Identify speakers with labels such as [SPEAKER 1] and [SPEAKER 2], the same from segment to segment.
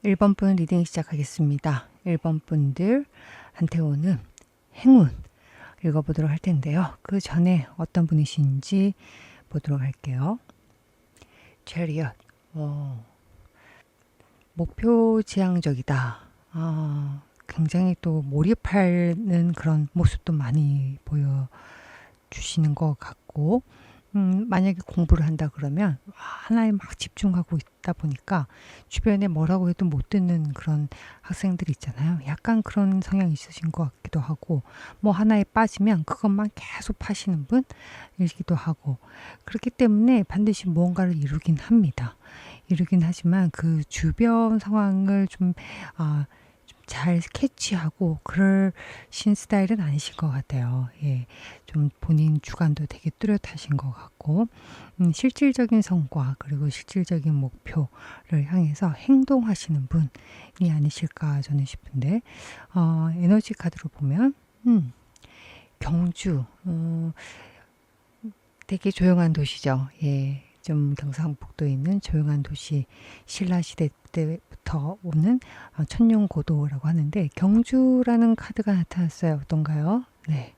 [SPEAKER 1] 1번 분 리딩 시작하겠습니다. 1번 분들한테 오는 행운 읽어보도록 할 텐데요. 그 전에 어떤 분이신지 보도록 할게요. 체리엇, 목표 지향적이다. 굉장히 또 몰입하는 그런 모습도 많이 보여주시는 것 같고, 만약에 공부를 한다 그러면 하나에 막 집중하고 있다 보니까 주변에 뭐라고 해도 못 듣는 그런 학생들 있잖아요. 약간 그런 성향이 있으신 것 같기도 하고, 뭐 하나에 빠지면 그것만 계속 파시는 분이기도 하고, 그렇기 때문에 반드시 무언가를 이루긴 합니다. 이루긴 하지만 그 주변 상황을 잘 캐치하고 그러신 스타일은 아니신 것 같아요. 예, 좀 본인 주관도 되게 뚜렷하신 것 같고, 실질적인 성과 그리고 실질적인 목표를 향해서 행동하시는 분이 아니실까 저는 싶은데, 에너지 카드로 보면 경주, 되게 조용한 도시죠. 예, 좀 경상북도에 있는 조용한 도시, 신라시대 때부터 오는 천룡고도라고 하는데, 경주라는 카드가 나타났어요. 어떤가요? 네.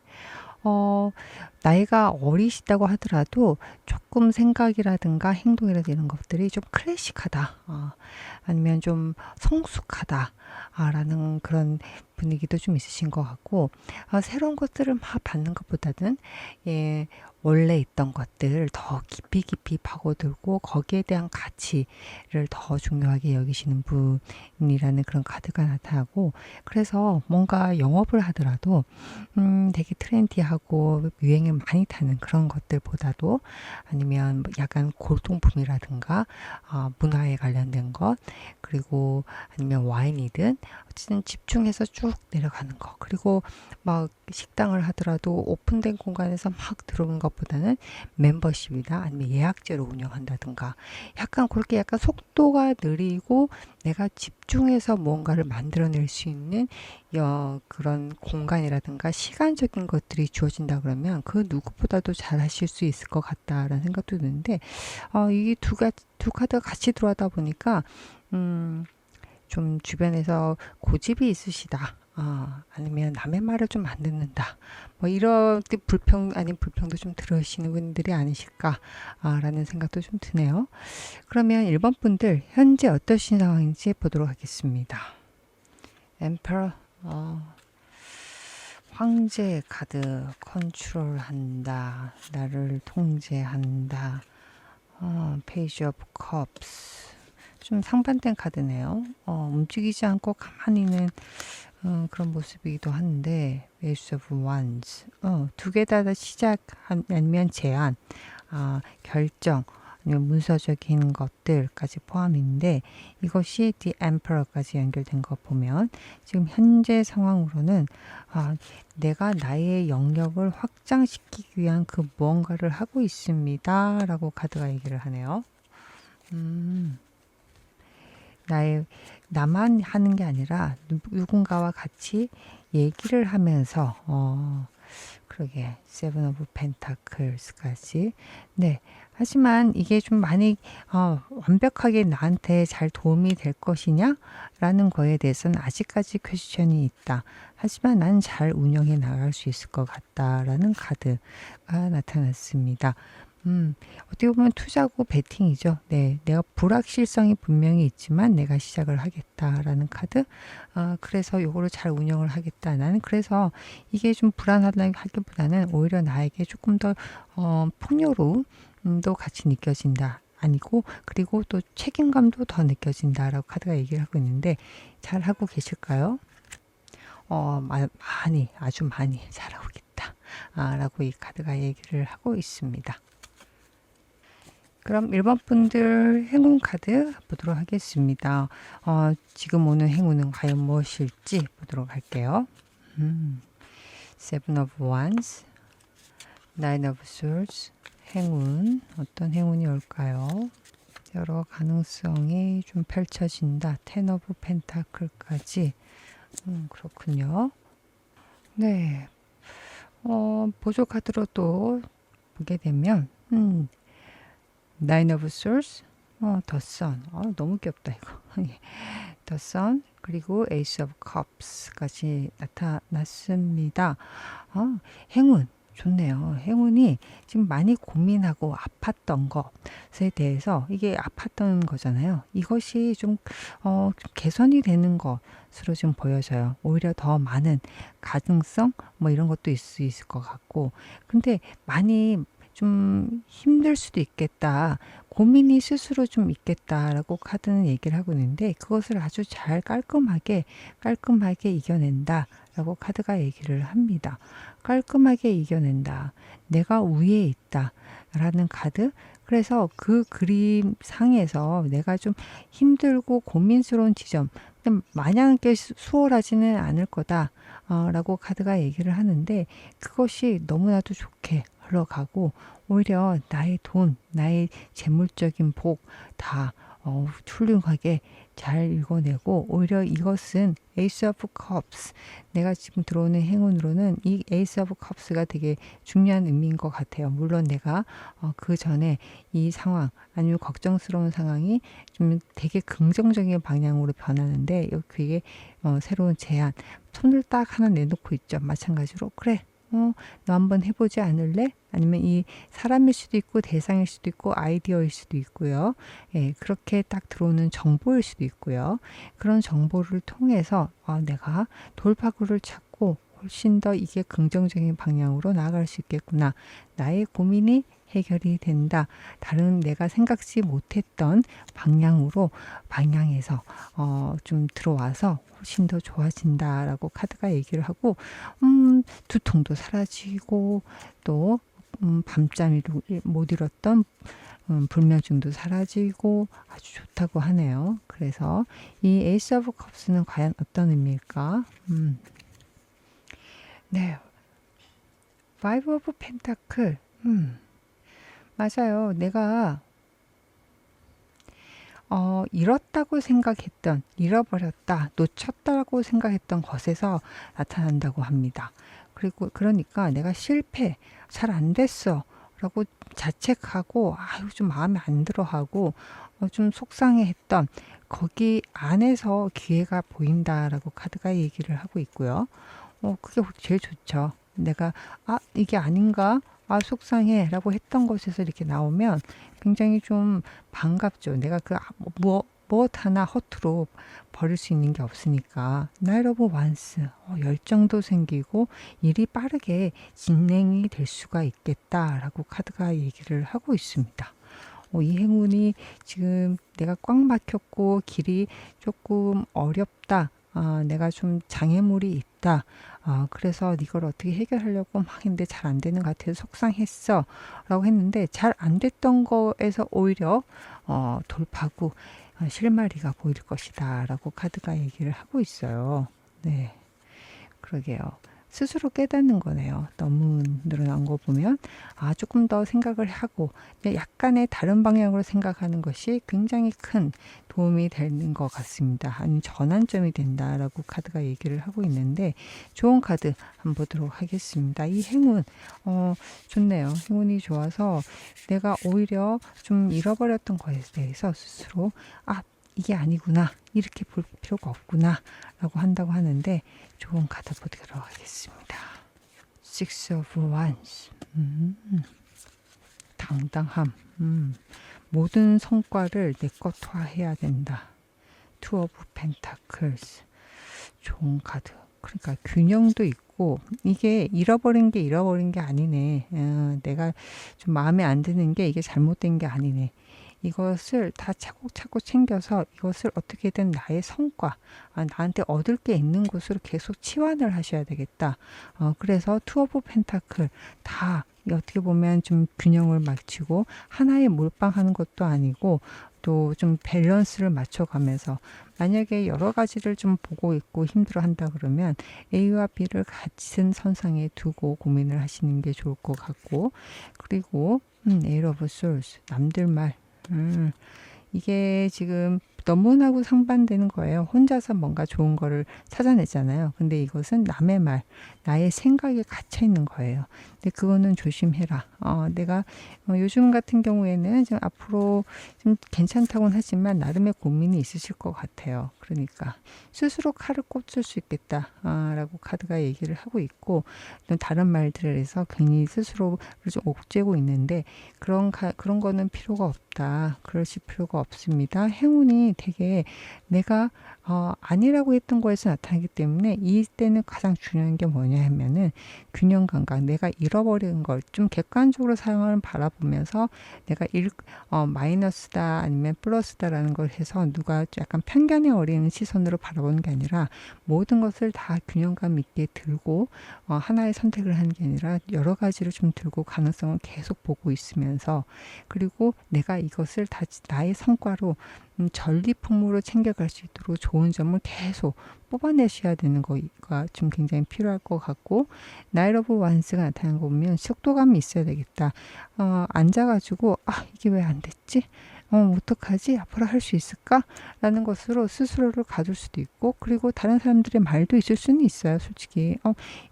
[SPEAKER 1] 나이가 어리시다고 하더라도 조금 생각이라든가 행동이라든가 이런 것들이 좀 클래식하다. 아니면 좀 성숙하다. 라는 그런 분위기도 좀 있으신 것 같고, 새로운 것들을 막 받는 것보다는, 예, 원래 있던 것들을 더 깊이 파고들고 거기에 대한 가치를 더 중요하게 여기시는 분이라는 그런 카드가 나타나고, 그래서 뭔가 영업을 하더라도 되게 트렌디하고 유행에 많이 타는 그런 것들보다도, 아니면 약간 골동품이라든가 문화에 관련된 것, 그리고 아니면 와인이든 어쨌든 집중해서 쭉 내려가는 거, 그리고 막 식당을 하더라도 오픈된 공간에서 막 들어오는 것보다는 멤버십이나 아니면 예약제로 운영한다든가, 약간 그렇게 약간 속도가 느리고 내가 집중해서 무언가를 만들어낼 수 있는 그런 공간이라든가 시간적인 것들이 주어진다 그러면 그 누구보다도 잘 하실 수 있을 것 같다라는 생각도 드는데, 이게 두 카드가 같이 들어가다 보니까 좀 주변에서 고집이 있으시다. 아니면 남의 말을 좀 안 듣는다. 뭐 이런 불평 아닌 불평도 좀 들으시는 분들이 아니실까라는 생각도 좀 드네요. 그러면 1번 분들 현재 어떠신 상황인지 보도록 하겠습니다. 엠퍼러, 황제 카드, 컨트롤한다, 나를 통제한다. 페이지 오브 컵스, 좀 상반된 카드네요. 움직이지 않고 가만히 있는 그런 모습이기도 한데, 에이스 오브 완즈, 두 개 다 시작 아니면 제안, 결정, 아니면 문서적인 것들까지 포함인데, 이것이 The Emperor까지 연결된 거 보면 지금 현재 상황으로는 내가 나의 영역을 확장시키기 위한 그 무언가를 하고 있습니다 라고 카드가 얘기를 하네요. 나만 하는 게 아니라 누군가와 같이 얘기를 하면서, 그러게, 세븐 오브 펜타클스까지. 네. 하지만 이게 좀 많이 완벽하게 나한테 잘 도움이 될 것이냐? 라는 거에 대해서는 아직까지 퀘스천이 있다. 하지만 난 잘 운영해 나갈 수 있을 것 같다라는 카드가 나타났습니다. 어떻게 보면 투자고 베팅이죠. 네, 내가 불확실성이 분명히 있지만 내가 시작을 하겠다라는 카드. 그래서 요거를 잘 운영을 하겠다. 나는 그래서 이게 좀 불안하다기보다는 오히려 나에게 조금 더 풍요로움도 같이 느껴진다. 아니고, 그리고 또 책임감도 더 느껴진다라고 카드가 얘기를 하고 있는데, 잘 하고 계실까요? 많이, 아주 많이 잘하고 있다. 라고 이 카드가 얘기를 하고 있습니다. 그럼 1번 분들 행운 카드 보도록 하겠습니다. 지금 오는 행운은 과연 무엇일지 보도록 할게요. Seven of Wands, Nine of Swords, 행운, 어떤 행운이 올까요? 여러 가능성이 좀 펼쳐진다. Ten of Pentacle까지. 그렇군요. 네. 보조 카드로 또 보게 되면, Nine of Swords, The Sun. 너무 귀엽다, 이거. The the sun, 그리고 Ace of Cups까지 나타났습니다. 행운 좋네요. 행운이 지금 많이 고민하고 아팠던 것에 대해서, 이게 아팠던 거잖아요. 이것이 좀 개선이 되는 것으로 좀 보여져요. 오히려 더 많은 가능성 뭐 이런 것도 있을 수 있을 것 같고, 근데 많이 좀 힘들 수도 있겠다, 고민이 스스로 좀 있겠다라고 카드는 얘기를 하고 있는데, 그것을 아주 잘 깔끔하게 이겨낸다 라고 카드가 얘기를 합니다. 깔끔하게 이겨낸다, 내가 위에 있다 라는 카드. 그래서 그 그림 상에서 내가 좀 힘들고 고민스러운 지점, 마냥 이렇게 수월하지는 않을 거다 라고 카드가 얘기를 하는데, 그것이 너무나도 좋게 흘러가고, 오히려 나의 돈, 나의 재물적인 복 다 훌륭하게 잘 읽어내고, 오히려 이것은 에이스 오브 컵스, 내가 지금 들어오는 행운으로는 이 에이스 오브 컵스가 되게 중요한 의미인 것 같아요. 물론 내가 그 전에 이 상황, 아니면 걱정스러운 상황이 좀 되게 긍정적인 방향으로 변하는데, 그게 새로운 제안, 손을 딱 하나 내놓고 있죠. 마찬가지로 그래, 너 한번 해보지 않을래? 아니면 이 사람일 수도 있고, 대상일 수도 있고, 아이디어일 수도 있고요. 예, 그렇게 딱 들어오는 정보일 수도 있고요. 그런 정보를 통해서 내가 돌파구를 찾고 훨씬 더 이게 긍정적인 방향으로 나아갈 수 있겠구나. 나의 고민이 해결이 된다. 다른 내가 생각지 못했던 방향에서 좀 들어와서 훨씬 더 좋아진다라고 카드가 얘기를 하고, 두통도 사라지고, 또 밤잠이 못 이뤘던 불면증도 사라지고 아주 좋다고 하네요. 그래서 이 에이스 오브 컵스는 과연 어떤 의미일까? 네, 파이브 오브 펜타클. 맞아요. 내가 잃었다고 생각했던, 잃어버렸다, 놓쳤다고 생각했던 것에서 나타난다고 합니다. 그리고 그러니까 내가 실패, 잘 안 됐어 라고 자책하고, 아유 좀 마음에 안 들어 하고 좀 속상해했던 거기 안에서 기회가 보인다라고 카드가 얘기를 하고 있고요. 그게 제일 좋죠. 내가 이게 아닌가, 속상해 라고 했던 것에서 이렇게 나오면 굉장히 좀 반갑죠. 내가 무엇 하나 허투루 버릴 수 있는 게 없으니까. 나이트 오브 완스, 열정도 생기고 일이 빠르게 진행이 될 수가 있겠다라고 카드가 얘기를 하고 있습니다. 이 행운이 지금 내가 꽉 막혔고 길이 조금 어렵다, 내가 좀 장애물이 있다, 그래서 이걸 어떻게 해결하려고 막 했는데 잘 안 되는 것 같아서 속상했어 라고 했는데, 잘 안 됐던 거에서 오히려 돌파구, 실마리가 보일 것이다 라고 카드가 얘기를 하고 있어요. 네, 그러게요. 스스로 깨닫는 거네요. 너무 늘어난 거 보면 조금 더 생각을 하고 약간의 다른 방향으로 생각하는 것이 굉장히 큰 도움이 되는 것 같습니다. 아니면 전환점이 된다라고 카드가 얘기를 하고 있는데, 좋은 카드 한번 보도록 하겠습니다. 이 행운 좋네요. 행운이 좋아서 내가 오히려 좀 잃어버렸던 것에 대해서 스스로 이게 아니구나, 이렇게 볼 필요가 없구나 라고 한다고 하는데, 좋은 카드 보도록 하겠습니다. Six of Wands, 당당함, 모든 성과를 내 것화해야 된다. Two of Pentacles, 좋은 카드. 그러니까 균형도 있고, 이게 잃어버린 게 아니네. 내가 좀 마음에 안 드는 게 이게 잘못된 게 아니네. 이것을 다 차곡차곡 챙겨서 이것을 어떻게든 나의 성과, 나한테 얻을 게 있는 곳으로 계속 치환을 하셔야 되겠다. 그래서 투 오브 펜타클 다 어떻게 보면 좀 균형을 맞추고, 하나에 몰빵하는 것도 아니고 또 좀 밸런스를 맞춰가면서, 만약에 여러 가지를 좀 보고 있고 힘들어 한다 그러면 A와 B를 같은 선상에 두고 고민을 하시는 게 좋을 것 같고, 그리고 Eight of Swords, 남들 말, 이게 지금 너무나고 상반되는 거예요. 혼자서 뭔가 좋은 거를 찾아내잖아요. 근데 이것은 남의 말, 나의 생각에 갇혀 있는 거예요. 근데 그거는 조심해라. 내가 요즘 같은 경우에는 좀 앞으로 좀 괜찮다고는 하지만 나름의 고민이 있으실 것 같아요. 그러니까 스스로 칼을 꽂을 수 있겠다 라고 카드가 얘기를 하고 있고, 또 다른 말들을 해서 괜히 스스로를 좀 옥죄고 있는데, 그런 거는 필요가 없다. 그러실 필요가 없습니다. 행운이 되게 내가 아니라고 했던 거에서 나타나기 때문에, 이때는 가장 중요한 게 뭐냐 하면은 균형 감각, 내가 잃어버리는 걸 좀 객관적으로 상황을 바라보면서 내가 마이너스다 아니면 플러스다라는 걸 해서 누가 약간 편견에 어린 시선으로 바라보는 게 아니라, 모든 것을 다 균형감 있게 들고 하나의 선택을 하는 게 아니라 여러 가지를 좀 들고 가능성을 계속 보고 있으면서, 그리고 내가 이것을 다 나의 성과로 전리품으로 챙겨갈 수 있도록 좋은 점을 계속 뽑아내셔야 되는 거가 좀 굉장히 필요할 것 같고, 나이트 오브 완스가 나타나는 거 보면 속도감이 있어야 되겠다. 앉아가지고 이게 왜 안 됐지? 어떡하지? 앞으로 할 수 있을까? 라는 것으로 스스로를 가둘 수도 있고, 그리고 다른 사람들의 말도 있을 수는 있어요. 솔직히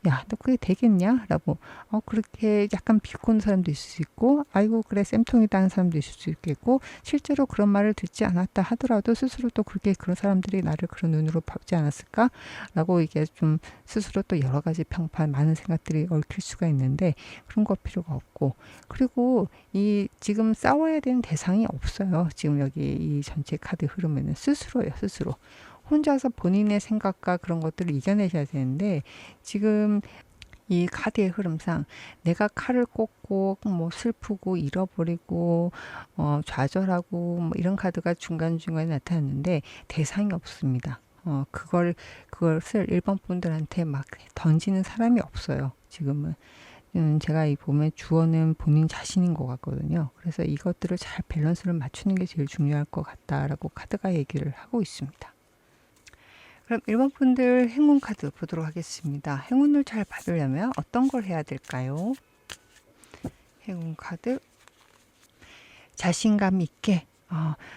[SPEAKER 1] 야, 너 그게 되겠냐? 라고 그렇게 약간 비꼬는 사람도 있을 수 있고, 아이고 그래 쌤통이다 하는 사람도 있을 수 있겠고, 실제로 그런 말을 듣지 않았다 하더라도 스스로 또 그렇게 그런 사람들이 나를 그런 눈으로 보지 않았을까? 라고 이게 좀 스스로 또 여러 가지 평판, 많은 생각들이 얽힐 수가 있는데, 그런 거 필요가 없고, 그리고 이 지금 싸워야 되는 대상이 없어요. 지금 여기 이 전체 카드 흐름에는 스스로예요. 스스로 혼자서 본인의 생각과 그런 것들을 이겨내셔야 되는데, 지금 이 카드의 흐름상 내가 칼을 꽂고 뭐 슬프고 잃어버리고 좌절하고 뭐 이런 카드가 중간중간에 나타났는데 대상이 없습니다. 그것을 1번 분들한테 막 던지는 사람이 없어요. 지금은. 제가 이 보면 주어는 본인 자신인 것 같거든요. 그래서 이것들을 잘 밸런스를 맞추는 게 제일 중요할 것 같다라고 카드가 얘기를 하고 있습니다. 그럼 1번 분들 행운 카드 보도록 하겠습니다. 행운을 잘 받으려면 어떤 걸 해야 될까요? 행운 카드, 자신감 있게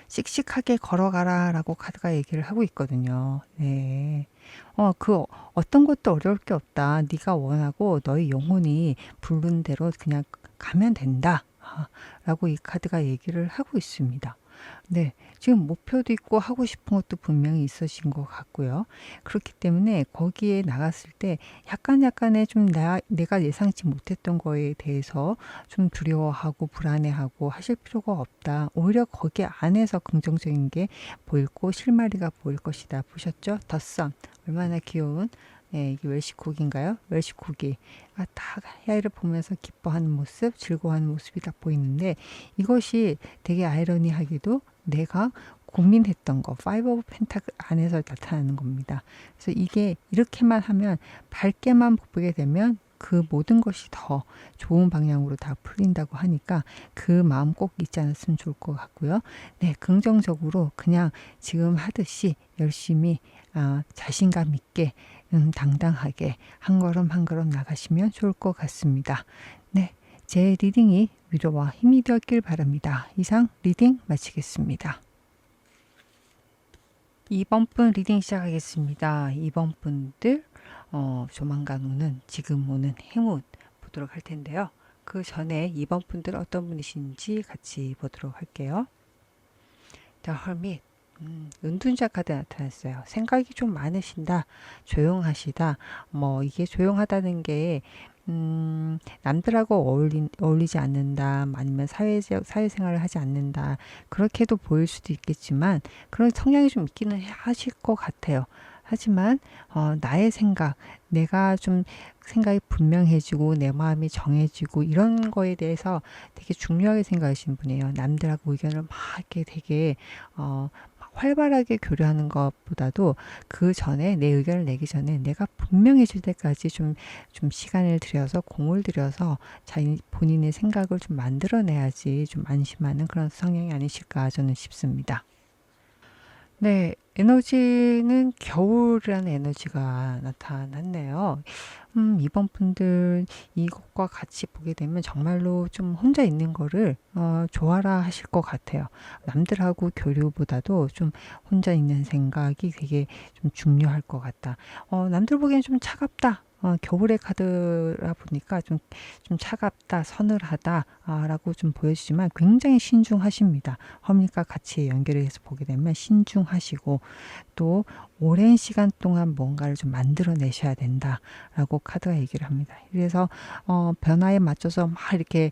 [SPEAKER 1] 씩씩하게 걸어가라 라고 카드가 얘기를 하고 있거든요. 네. 어떤 것도 어려울 게 없다. 네가 원하고 너의 영혼이 부른 대로 그냥 가면 된다. 라고 이 카드가 얘기를 하고 있습니다. 네, 지금 목표도 있고 하고 싶은 것도 분명히 있으신 것 같고요. 그렇기 때문에 거기에 나갔을 때 약간의 좀 내가 예상치 못했던 거에 대해서 좀 두려워하고 불안해하고 하실 필요가 없다. 오히려 거기 안에서 긍정적인 게 보이고 실마리가 보일 것이다. 보셨죠? 덧선 얼마나 귀여운, 이게 웰시코기인가요? 웰시코기. 다 헤아를 보면서 기뻐하는 모습, 즐거워하는 모습이 다 보이는데, 이것이 되게 아이러니하게도 내가 고민했던 거, 파이브 오브 펜타클 안에서 나타나는 겁니다. 그래서 이게 이렇게만 하면, 밝게만 보게 되면 그 모든 것이 더 좋은 방향으로 다 풀린다고 하니까 그 마음 꼭 잊지 않았으면 좋을 것 같고요. 네, 긍정적으로 그냥 지금 하듯이 열심히 자신감 있게 당당하게 한 걸음 한 걸음 나가시면 좋을 것 같습니다. 네, 제 리딩이 위로와 힘이 되었길 바랍니다. 이상 리딩 마치겠습니다. 2번 분 리딩 시작하겠습니다. 2번 분들 조만간 오는, 지금 오는 행운 보도록 할 텐데요. 그 전에 2번 분들 어떤 분이신지 같이 보도록 할게요. The Hermit. 은둔자 카드 나타났어요. 생각이 좀 많으신다, 조용하시다. 이게 조용하다는 게 남들하고 어울리지 않는다, 아니면 사회생활을 하지 않는다, 그렇게도 보일 수도 있겠지만 그런 성향이 좀 있기는 하실 것 같아요. 하지만 나의 생각, 내가 좀 생각이 분명해지고 내 마음이 정해지고 이런 거에 대해서 되게 중요하게 생각하시는 분이에요. 남들하고 의견을 막 이렇게 되게 활발하게 교류하는 것보다도 그 전에, 내 의견을 내기 전에 내가 분명해질 때까지 좀 시간을 들여서, 공을 들여서 본인의 생각을 좀 만들어내야지 좀 안심하는 그런 성향이 아니실까 저는 싶습니다. 네, 에너지는 겨울이라는 에너지가 나타났네요. 이번 분들 이것과 같이 보게 되면 정말로 좀 혼자 있는 거를 좋아라 하실 것 같아요. 남들하고 교류보다도 좀 혼자 있는 생각이 되게 좀 중요할 것 같다. 남들 보기엔 좀 차갑다. 겨울의 카드라 보니까 좀 차갑다, 서늘하다, 라고 좀 보여지지만 굉장히 신중하십니다. 허물과 같이 연결해서 보게 되면 신중하시고 또 오랜 시간 동안 뭔가를 좀 만들어내셔야 된다라고 카드가 얘기를 합니다. 그래서 변화에 맞춰서 막 이렇게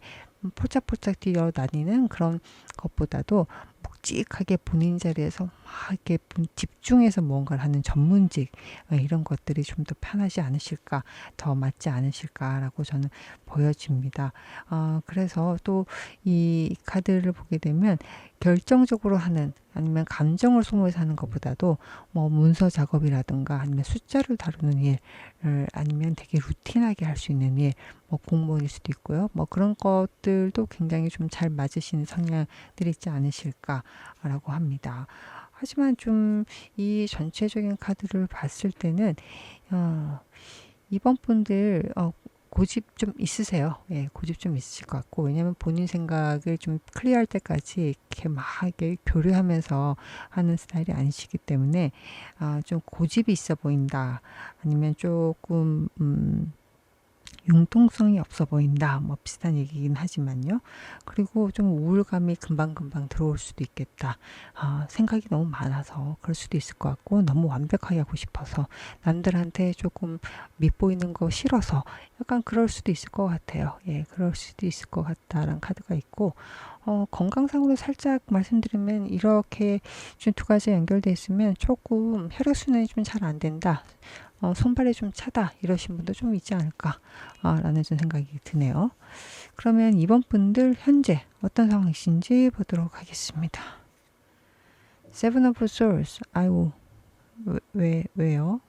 [SPEAKER 1] 폴짝폴짝 뛰어다니는 그런 것보다도 묵직하게 본인 자리에서 막 이렇게 집중해서 뭔가를 하는 전문직, 이런 것들이 좀 더 편하지 않으실까, 더 맞지 않으실까라고 저는 보여집니다. 그래서 또 이 카드를 보게 되면 결정적으로 하는, 아니면 감정을 소모해서 하는 것보다도 뭐 문서 작업이라든가 아니면 숫자를 다루는 일, 아니면 되게 루틴하게 할 수 있는 일, 뭐 공무원일 수도 있고요. 뭐 그런 것들도 굉장히 좀 잘 맞으시는 성향들이 있지 않으실까라고 합니다. 하지만 좀 이 전체적인 카드를 봤을 때는 이번 분들 고집 좀 있으세요. 예, 고집 좀 있으실 것 같고, 왜냐면 본인 생각을 좀 클리어할 때까지 이렇게 막 이렇게 교류하면서 하는 스타일이 아니시기 때문에 좀 고집이 있어 보인다. 아니면 조금 융통성이 없어 보인다. 뭐 비슷한 얘기긴 하지만요. 그리고 좀 우울감이 금방금방 들어올 수도 있겠다. 생각이 너무 많아서 그럴 수도 있을 것 같고, 너무 완벽하게 하고 싶어서 남들한테 조금 밉보이는 거 싫어서 약간 그럴 수도 있을 것 같아요. 예, 그럴 수도 있을 것 같다라는 카드가 있고, 건강상으로 살짝 말씀드리면 이렇게 좀 두 가지 연결돼 있으면 조금 혈액순환이 좀 잘 안 된다. 손발이 좀 차다 이러신 분도 좀 있지 않을까 라는 좀 생각이 드네요. 그러면 이번 분들 현재 어떤 상황이신지 보도록 하겠습니다. Seven of Swords. 아이고, 왜요?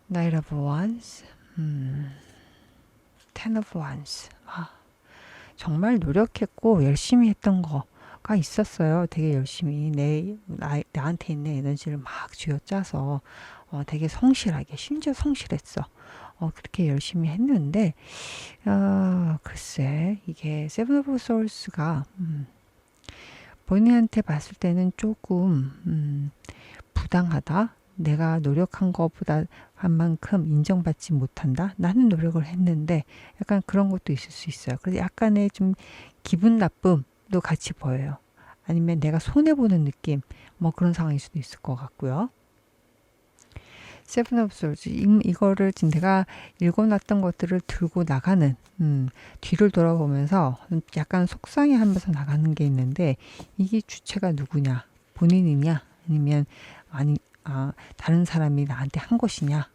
[SPEAKER 1] Knight of Wands. Ten of Wands. 정말 노력했고 열심히 했던 거가 있었어요. 되게 열심히 나한테 있는 에너지를 막 쥐어짜서 되게 성실하게, 심지어 성실했어. 그렇게 열심히 했는데 글쎄 이게 세븐 오브 소울스가 본인한테 봤을 때는 조금 부당하다. 내가 노력한 것보다 한 만큼 인정받지 못한다. 나는 노력을 했는데 약간 그런 것도 있을 수 있어요. 그래서 약간의 좀 기분 나쁨도 같이 보여요. 아니면 내가 손해보는 느낌, 뭐 그런 상황일 수도 있을 것 같고요. 세븐 오브 소울즈, 이거를 지금 내가 읽어놨던 것들을 들고 나가는, 뒤를 돌아보면서 약간 속상해하면서 나가는 게 있는데, 이게 주체가 누구냐? 본인이냐? 아니면 다른 사람이 나한테 한 것이냐?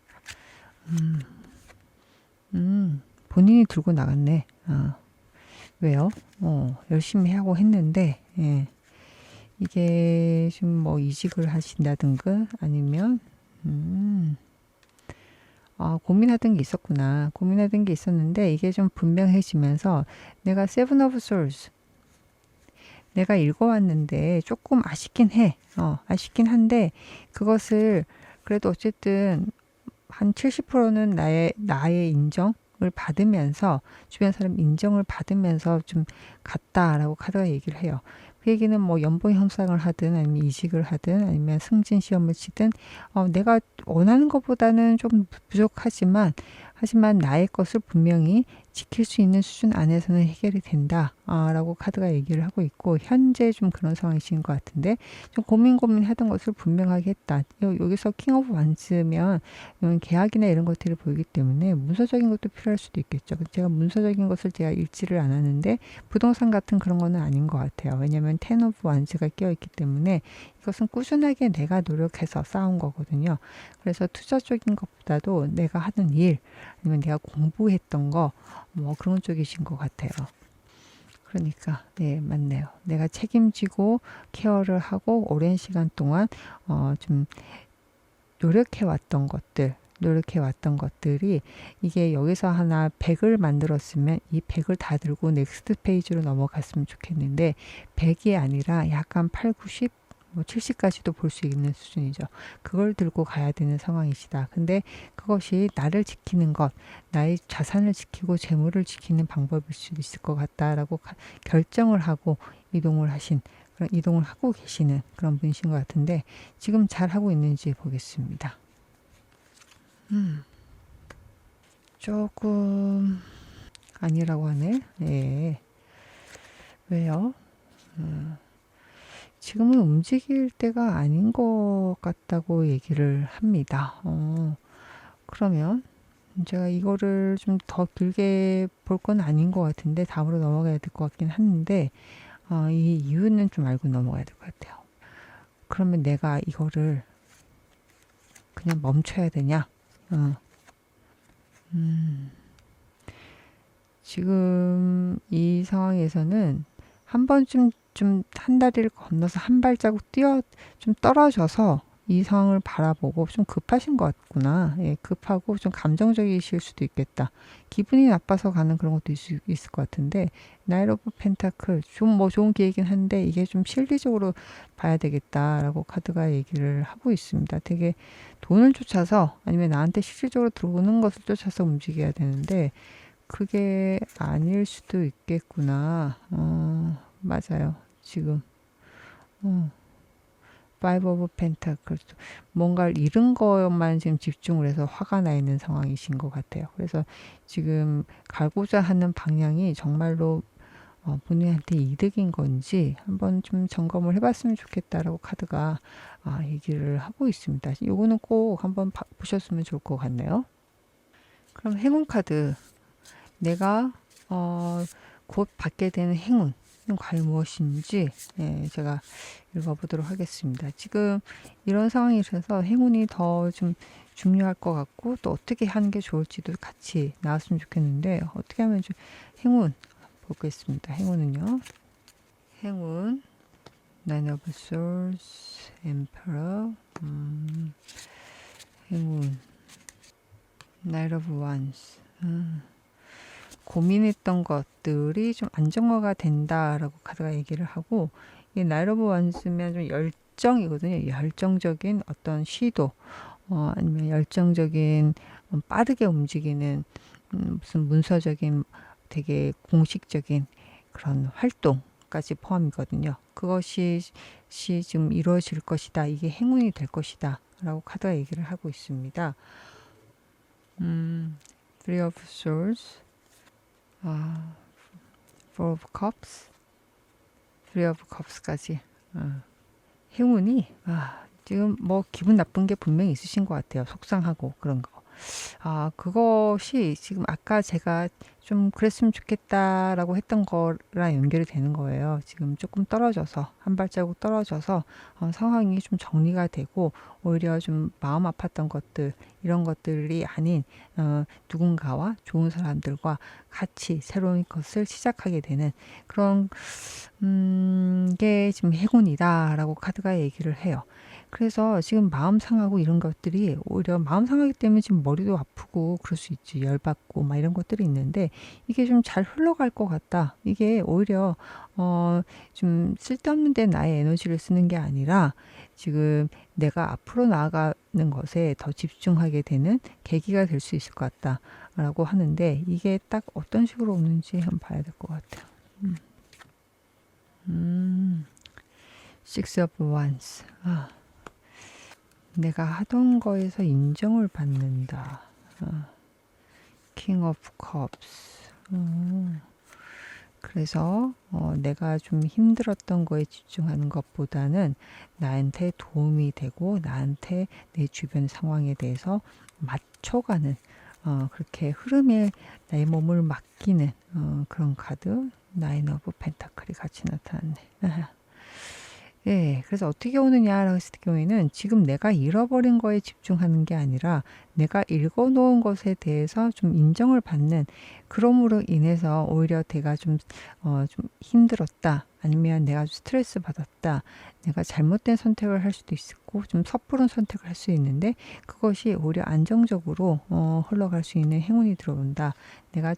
[SPEAKER 1] 본인이 들고 나갔네. 왜요? 열심히 하고 했는데, 예. 이게 좀 뭐 이직을 하신다든가 아니면 고민하던 게 있었구나. 고민하던 게 있었는데 이게 좀 분명해지면서 내가 세븐 오브 솔스 내가 읽어왔는데 조금 아쉽긴 해. 아쉽긴 한데 그것을 그래도 어쨌든 한 70%는 나의 인정을 받으면서 주변 사람 인정을 받으면서 좀 갔다라고 카드가 얘기를 해요. 그 얘기는 뭐 연봉 협상을 하든 아니면 이직을 하든 아니면 승진 시험을 치든 내가 원하는 것보다는 좀 하지만 나의 것을 분명히 지킬 수 있는 수준 안에서는 해결이 된다 라고 카드가 얘기를 하고 있고, 현재 좀 그런 상황이신 것 같은데 좀 고민하던 것을 분명하게 했다. 여기서 킹 오브 완스면 계약이나 이런 것들이 보이기 때문에 문서적인 것도 필요할 수도 있겠죠. 제가 문서적인 것을 제가 읽지를 않았는데 부동산 같은 그런 거는 아닌 것 같아요. 왜냐하면 텐 오브 완스가 끼어있기 때문에 이것은 꾸준하게 내가 노력해서 쌓은 거거든요. 그래서 투자적인 것보다도 내가 하는 일 아니면 내가 공부했던 거 뭐 그런 쪽이신 것 같아요. 그러니까 네, 맞네요. 내가 책임지고 케어를 하고 오랜 시간 동안 좀 노력해왔던 것들이 이게 여기서 하나 100을 만들었으면 이 100을 다 들고 넥스트 페이지로 넘어갔으면 좋겠는데 100이 아니라 약간 8, 90 뭐 70까지도 볼 수 있는 수준이죠. 그걸 들고 가야 되는 상황이시다. 근데 그것이 나를 지키는 것, 나의 자산을 지키고 재물을 지키는 방법일 수도 있을 것 같다라고 결정을 하고 이동을 하고 계시는 그런 분이신 것 같은데, 지금 잘 하고 있는지 보겠습니다. 조금 아니라고 하네. 예. 왜요? 지금은 움직일 때가 아닌 것 같다고 얘기를 합니다. 그러면 제가 이거를 좀 더 길게 볼 건 아닌 것 같은데 다음으로 넘어가야 될 것 같긴 한데, 이 이유는 좀 알고 넘어가야 될 것 같아요. 그러면 내가 이거를 그냥 멈춰야 되냐? 지금 이 상황에서는 한 번쯤 좀 한 다리를 건너서 한 발자국 좀 떨어져서 이 상황을 바라보고, 좀 급하신 것 같구나. 예, 급하고 좀 감정적이실 수도 있겠다. 기분이 나빠서 가는 그런 것도 있을 것 같은데, 나이트 오브 펜타클 좀 뭐 좋은 기회이긴 한데 이게 좀 실리적으로 봐야 되겠다라고 카드가 얘기를 하고 있습니다. 되게 돈을 쫓아서, 아니면 나한테 실질적으로 들어오는 것을 쫓아서 움직여야 되는데 그게 아닐 수도 있겠구나. 맞아요. 지금 파이브 오브 펜타클, 뭔가를 잃은 것만 지금 집중을 해서 화가 나 있는 상황이신 것 같아요. 그래서 지금 가고자 하는 방향이 정말로 본인한테 이득인 건지 한번 좀 점검을 해봤으면 좋겠다라고 카드가 얘기를 하고 있습니다. 요거는 꼭 한번 보셨으면 좋을 것 같네요. 그럼 행운 카드, 내가 곧 받게 되는 행운은 과연 무엇인지, 제가 읽어보도록 하겠습니다. 지금 이런 상황이라서 행운이 더 좀 중요할 것 같고, 또 어떻게 하는 게 좋을지도 같이 나왔으면 좋겠는데, 어떻게 하면 좀 행운 보겠습니다. 행운은요, 행운 Nine of Swords, Emperor, 행운 Knight of Wands. 고민했던 것들이 좀 안정화가 된다라고 카드가 얘기를 하고, 이 나이트 오브 원스면 좀 열정이거든요. 열정적인 어떤 시도, 아니면 열정적인 빠르게 움직이는 무슨 문서적인 되게 공식적인 그런 활동까지 포함이거든요. 그것이 지금 이루어질 것이다. 이게 행운이 될 것이다. 라고 카드가 얘기를 하고 있습니다. Three of Swords, Four of Cups, Three of Cups까지. 행운이 지금 뭐 기분 나쁜 게 분명히 있으신 것 같아요. 속상하고 그런 거. 그것이 지금 아까 제가 좀 그랬으면 좋겠다라고 했던 거랑 연결이 되는 거예요. 지금 조금 떨어져서, 한 발자국 떨어져서 상황이 좀 정리가 되고, 오히려 좀 마음 아팠던 것들, 이런 것들이 아닌 누군가와 좋은 사람들과 같이 새로운 것을 시작하게 되는 그런 게 지금 행운이다라고 카드가 얘기를 해요. 그래서 지금 마음 상하고 이런 것들이, 오히려 마음 상하기 때문에 지금 머리도 아프고 그럴 수 있지, 열받고 막 이런 것들이 있는데, 이게 좀 잘 흘러갈 것 같다. 이게 오히려 좀 쓸데없는 데 나의 에너지를 쓰는 게 아니라 지금 내가 앞으로 나아가는 것에 더 집중하게 되는 계기가 될 수 있을 것 같다 라고 하는데, 이게 딱 어떤 식으로 오는지 한번 봐야 될 것 같아요. Six of Wands. 내가 하던 거에서 인정을 받는다. King of Cups. 그래서 내가 좀 힘들었던 거에 집중하는 것보다는 나한테 도움이 되고, 나한테 내 주변 상황에 대해서 맞춰가는, 그렇게 흐름에 나의 몸을 맡기는 그런 카드, 나인 오브 펜타클이 같이 나타났네. 예, 그래서 어떻게 오느냐라고 했을 경우에는, 지금 내가 잃어버린 거에 집중하는 게 아니라 내가 읽어놓은 것에 대해서 좀 인정을 받는, 그럼으로 인해서 오히려 내가 좀 힘들었다, 아니면 내가 스트레스 받았다, 내가 잘못된 선택을 할 수도 있고 좀 섣부른 선택을 할 수 있는데 그것이 오히려 안정적으로 흘러갈 수 있는 행운이 들어온다. 내가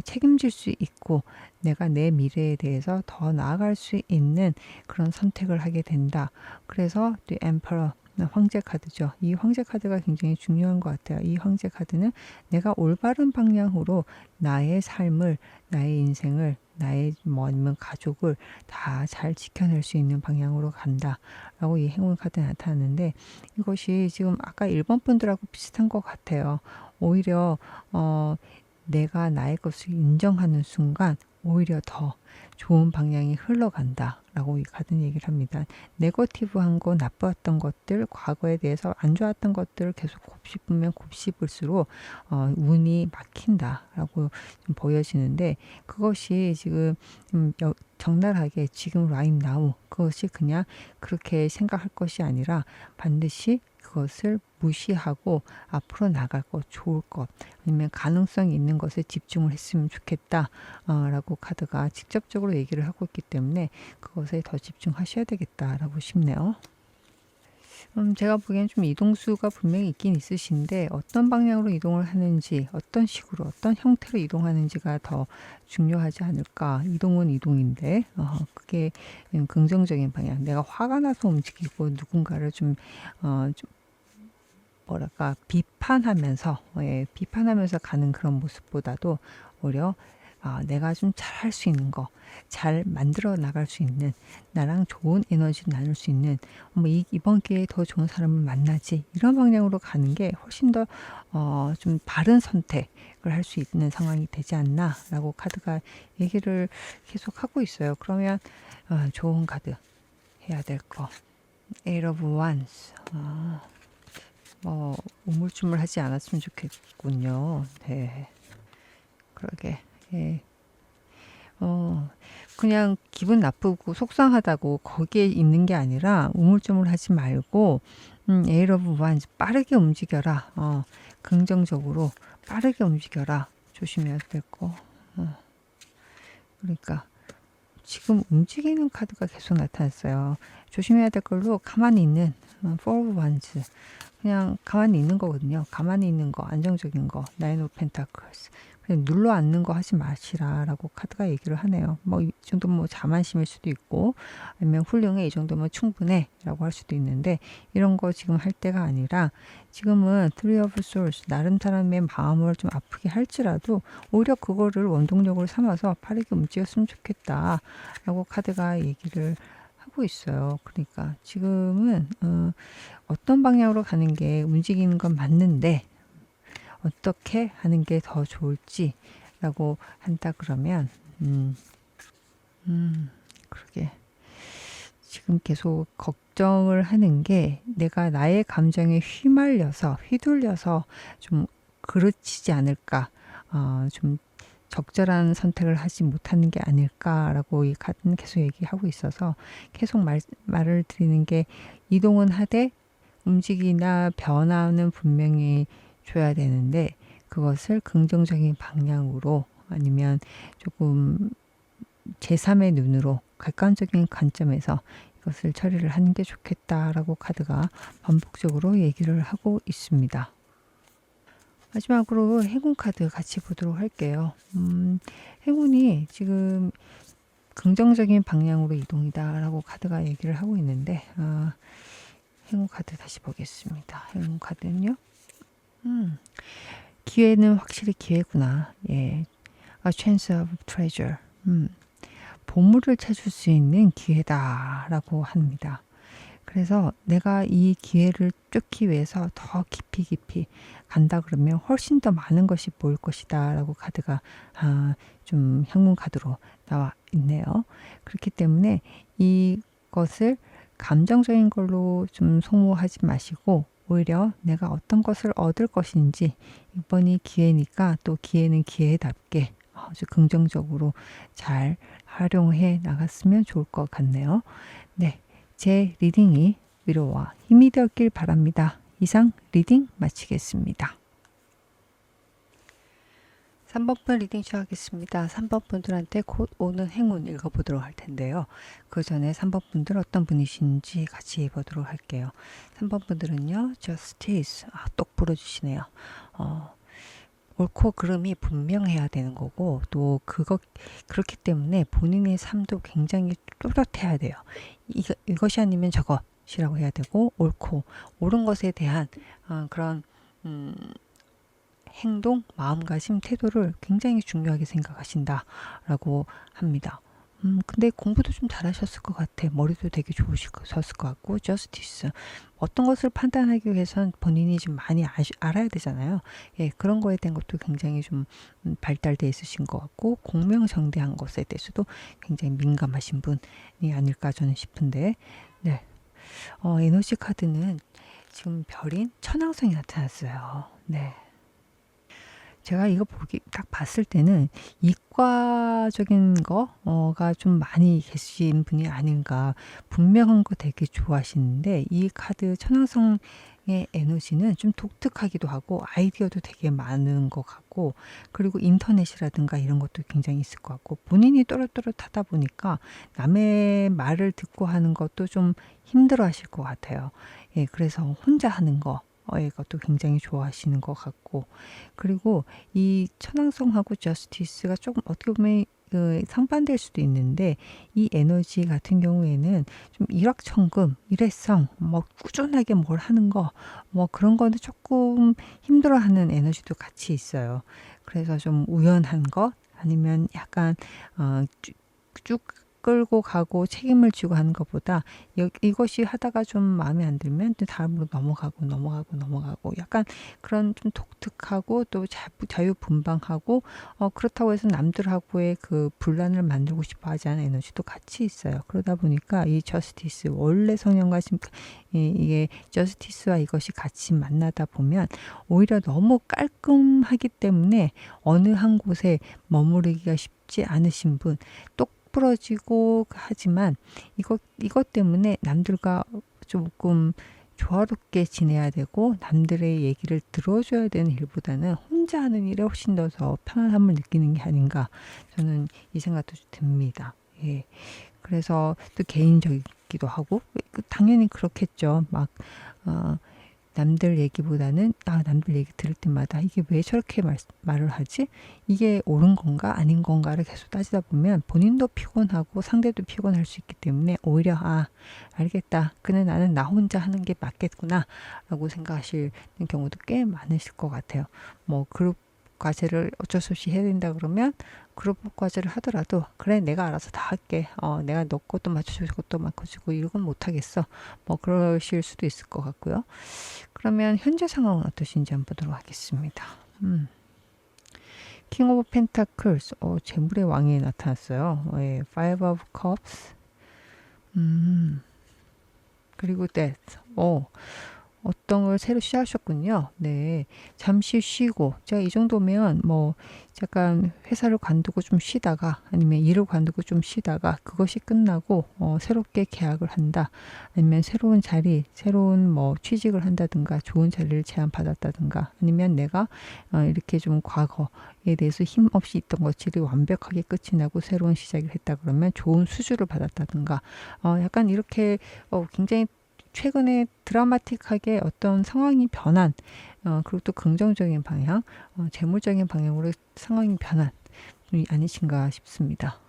[SPEAKER 1] 책임질 수 있고 내가 내 미래에 대해서 더 나아갈 수 있는 그런 선택을 하게 된다. 그래서 The Emperor, 황제 카드죠. 이 황제 카드가 굉장히 중요한 것 같아요. 이 황제 카드는 내가 올바른 방향으로 나의 삶을, 나의 인생을, 나의 아니면 가족을 다 잘 지켜낼 수 있는 방향으로 간다라고 이 행운 카드 나타났는데 이것이 지금 아까 1번 분들하고 비슷한 것 같아요. 오히려 내가 나의 것을 인정하는 순간 오히려 더 좋은 방향이 흘러간다라고 이 카드는 얘기를 합니다. 네거티브한 거, 나빴던 것들, 과거에 대해서 안 좋았던 것들을 계속 곱씹으면 곱씹을수록 운이 막힌다라고 좀 보여지는데 그것이 지금 적나라하게 지금 right now 그것이 그냥 그렇게 생각할 것이 아니라 반드시 그것을 무시하고 앞으로 나갈 것, 좋을 것, 아니면 가능성이 있는 것에 집중을 했으면 좋겠다 라고 카드가 직접적으로 얘기를 하고 있기 때문에 그것에 더 집중하셔야 되겠다라고 싶네요. 제가 보기엔 좀 이동수가 분명히 있긴 있으신데 어떤 방향으로 이동을 하는지, 어떤 식으로, 어떤 형태로 이동하는지가 더 중요하지 않을까. 이동은 이동인데 그게 긍정적인 방향. 내가 화가 나서 움직이고 누군가를 좀 뭐랄까 비판하면서 비판하면서 가는 그런 모습보다도 오히려 내가 좀 잘할 수 있는 거, 잘 만들어 나갈 수 있는, 나랑 좋은 에너지를 나눌 수 있는, 이번 기회에 더 좋은 사람을 만나지, 이런 방향으로 가는 게 훨씬 더 좀 바른 선택을 할 수 있는 상황이 되지 않나라고 카드가 얘기를 계속 하고 있어요. 그러면 좋은 카드 해야 될 거, Eight of Wands. 우물쭈물하지 않았으면 좋겠군요. 네, 그러게. 예. 그냥 기분 나쁘고 속상하다고 거기에 있는 게 아니라 우물쭈물하지 말고 Eight of Wands 빠르게 움직여라. 긍정적으로 빠르게 움직여라. 조심해야 될 거. 그러니까 지금 움직이는 카드가 계속 나타났어요. 조심해야 될 걸로 가만히 있는 Four of Wands. 그냥 가만히 있는 거거든요. 가만히 있는 거, 안정적인 거, Nine of Pentacles. 그냥 눌러 앉는 거 하지 마시라라고 카드가 얘기를 하네요. 이 정도면 자만심일 수도 있고, 아니면 훌륭해, 이 정도면 충분해라고 할 수도 있는데 이런 거 지금 할 때가 아니라 지금은 Three of Swords, 다른 사람의 마음을 좀 아프게 할지라도 오히려 그거를 원동력으로 삼아서 빠르게 움직였으면 좋겠다라고 카드가 얘기를 하고 있어요. 그러니까 지금은 어떤 방향으로 가는 게 움직이는 건 맞는데 어떻게 하는 게 더 좋을지라고 한다 그러면 그러게 지금 계속 걱정을 하는 게 내가 나의 감정에 휘둘려서 좀 그르치지 않을까, 좀 적절한 선택을 하지 못하는 게 아닐까라고 이 카드는 계속 얘기하고 있어서 계속 말을 드리는 게 이동은 하되 움직이나 변화는 분명히 줘야 되는데 그것을 긍정적인 방향으로 아니면 조금 제3의 눈으로 객관적인 관점에서 이것을 처리를 하는 게 좋겠다라고 카드가 반복적으로 얘기를 하고 있습니다. 마지막으로 행운 카드 같이 보도록 할게요. 행운이 지금 긍정적인 방향으로 이동이다 라고 카드가 얘기를 하고 있는데 행운 카드 다시 보겠습니다. 행운 카드는요. 기회는 확실히 기회구나. 예, A chance of treasure. 보물을 찾을 수 있는 기회다라고 합니다. 그래서 내가 이 기회를 쫓기 위해서 더 깊이 간다 그러면 훨씬 더 많은 것이 보일 것이다 라고 카드가 좀 행운 카드로 나와 있네요. 그렇기 때문에 이것을 감정적인 걸로 좀 소모하지 마시고 오히려 내가 어떤 것을 얻을 것인지 이번이 기회니까 또 기회는 기회답게 아주 긍정적으로 잘 활용해 나갔으면 좋을 것 같네요. 네, 제 리딩이 위로와 힘이 되었길 바랍니다. 이상 리딩 마치겠습니다. 3번분 리딩 시작하겠습니다. 3번 분들한테 곧 오는 행운 읽어보도록 할 텐데요. 그 전에 3번 분들 어떤 분이신지 같이 보도록 할게요. 3번 분들은요. Justice. 똑 부러주시네요. 옳고 그름이 분명해야 되는 거고 또 그렇기 때문에 본인의 삶도 굉장히 또렷해야 돼요. 이것이 아니면 저것이라고 해야 되고 옳고 옳은 것에 대한 그런 행동, 마음가짐, 태도를 굉장히 중요하게 생각하신다라고 합니다. 근데 공부도 좀 잘하셨을 것 같아. 머리도 되게 좋으셨을 것 같고, 저스티스. 어떤 것을 판단하기 위해선 본인이 좀 많이 알아야 되잖아요. 예, 그런 거에 대한 것도 굉장히 좀 발달돼 있으신 것 같고, 공명정대한 것에 대해서도 굉장히 민감하신 분이 아닐까 저는 싶은데, 네. 에너지 카드는 지금 별인 천왕성이 나타났어요. 네. 제가 이거 딱 봤을 때는 이과적인 거가 좀 많이 계신 분이 아닌가. 분명한 거 되게 좋아하시는데 이 카드 천왕성의 에너지는 좀 독특하기도 하고 아이디어도 되게 많은 것 같고 그리고 인터넷이라든가 이런 것도 굉장히 있을 것 같고 본인이 또렷또렷하다 보니까 남의 말을 듣고 하는 것도 좀 힘들어 하실 것 같아요. 예, 그래서 혼자 하는 거 이것도 굉장히 좋아하시는 것 같고 그리고 이 천왕성하고 저스티스가 조금 어떻게 보면 상반될 수도 있는데 이 에너지 같은 경우에는 좀 일확천금, 일회성, 뭐 꾸준하게 뭘 하는 거, 뭐 그런 거는 조금 힘들어하는 에너지도 같이 있어요. 그래서 좀 우연한 것 아니면 약간 쭉 끌고 가고 책임을 지고 하는 것보다 이것이 하다가 좀 마음에 안 들면 또 다음으로 넘어가고 약간 그런 좀 독특하고 또 자유분방하고 그렇다고 해서 남들하고의 그 분란을 만들고 싶어 하지 않은 에너지도 같이 있어요. 그러다 보니까 이 저스티스 원래 성향과 이게 저스티스와 이것이 같이 만나다 보면 오히려 너무 깔끔하기 때문에 어느 한 곳에 머무르기가 쉽지 않으신 분 부러지고 하지만 이것 때문에 남들과 조금 조화롭게 지내야 되고 남들의 얘기를 들어줘야 되는 일보다는 혼자 하는 일에 훨씬 더 편안함을 느끼는 게 아닌가 저는 이 생각도 듭니다. 예. 그래서 또 개인적이기도 하고 당연히 그렇겠죠. 막 남들 얘기보다는 남들 얘기 들을 때마다 이게 왜 저렇게 말을 하지? 이게 옳은 건가 아닌 건가를 계속 따지다 보면 본인도 피곤하고 상대도 피곤할 수 있기 때문에 오히려 알겠다. 그는 나는 나 혼자 하는 게 맞겠구나 라고 생각하시는 경우도 꽤 많으실 것 같아요. 뭐 그룹 과제를 어쩔 수 없이 해야 된다 그러면 그룹 과제를 하더라도 그래 내가 알아서 다 할게. 내가 너 것도 맞춰주고 저것도 맞춰주고 이건 못하겠어. 뭐 그러실 수도 있을 것 같고요. 그러면 현재 상황은 어떠신지 한번 보도록 하겠습니다. 킹 오브 펜타클스, 재물의 왕이 나타났어요. 예, Five of Cups, 그리고 Death. 어떤 걸 새로 시작하셨군요. 네. 잠시 쉬고, 제가 이 정도면 뭐, 잠깐 회사를 관두고 좀 쉬다가, 아니면 일을 관두고 좀 쉬다가, 그것이 끝나고, 새롭게 계약을 한다. 아니면 새로운 자리, 새로운 뭐, 취직을 한다든가, 좋은 자리를 제안받았다든가, 아니면 내가, 이렇게 좀 과거에 대해서 힘없이 있던 것들이 완벽하게 끝이 나고 새로운 시작을 했다 그러면 좋은 수주를 받았다든가, 약간 이렇게, 굉장히 최근에 드라마틱하게 어떤 상황이 변한 그리고 또 긍정적인 방향, 재물적인 방향으로 상황이 변한 분이 아니신가 싶습니다.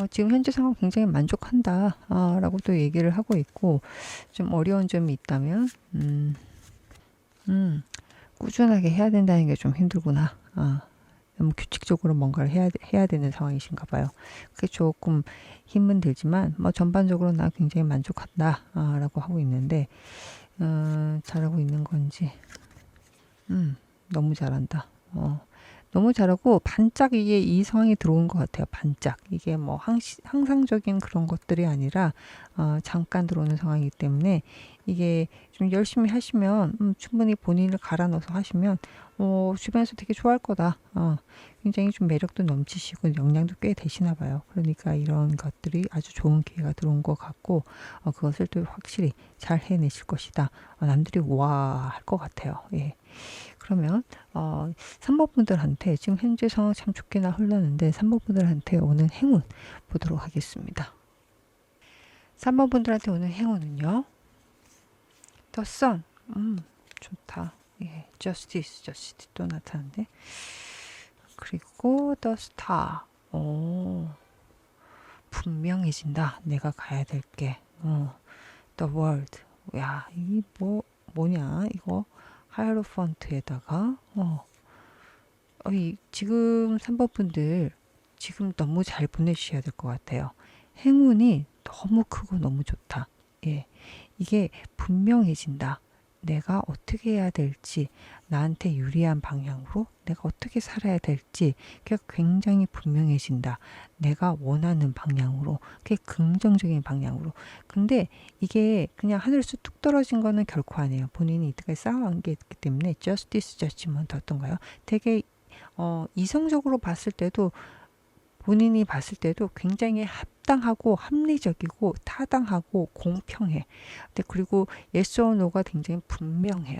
[SPEAKER 1] 지금 현재 상황 굉장히 만족한다 라고 또 얘기를 하고 있고 좀 어려운 점이 있다면 꾸준하게 해야 된다는 게 좀 힘들구나. 너무 규칙적으로 뭔가를 해야 되는 상황이신가 봐요. 그게 조금 힘은 들지만 뭐 전반적으로 나 굉장히 만족한다 라고 하고 있는데 잘하고 있는 건지 너무 잘한다. 너무 잘하고 반짝 이게 이 상황이 들어온 것 같아요. 반짝 이게 뭐 항상적인 그런 것들이 아니라 잠깐 들어오는 상황이기 때문에 이게 좀 열심히 하시면 충분히 본인을 갈아 넣어서 하시면 주변에서 되게 좋아할 거다. 굉장히 좀 매력도 넘치시고 역량도 꽤 되시나 봐요. 그러니까 이런 것들이 아주 좋은 기회가 들어온 것 같고 그것을 또 확실히 잘 해내실 것이다. 남들이 와 할 것 같아요. 예. 그러면 3번 분들한테 지금 현재 상황 참 좋게나 흘렀는데 3번 분들한테 오는 행운 보도록 하겠습니다. 3번 분들한테 오는 행운은요. The Sun. 좋다. 예, Justice 또 나타나는데. 그리고 The Star. 오, 분명해진다. 내가 가야 될 게. The World. 야, 이 뭐냐? 이거 하이로펀트에다가 지금 3번 분들 지금 너무 잘 보내주셔야 될 것 같아요. 행운이 너무 크고 너무 좋다. 예, 이게 분명해진다. 내가 어떻게 해야 될지, 나한테 유리한 방향으로 내가 어떻게 살아야 될지 그게 굉장히 분명해진다. 내가 원하는 방향으로, 그게 긍정적인 방향으로. 근데 이게 그냥 하늘에서 뚝 떨어진 거는 결코 아니에요. 본인이 이때까지 쌓아온 게 있기 때문에 Justice Judgment 어떤가요? 되게 이성적으로 봤을 때도 본인이 봤을 때도 굉장히 합당하고 합리적이고 타당하고 공평해. 근데 그리고 yes or no가 굉장히 분명해요.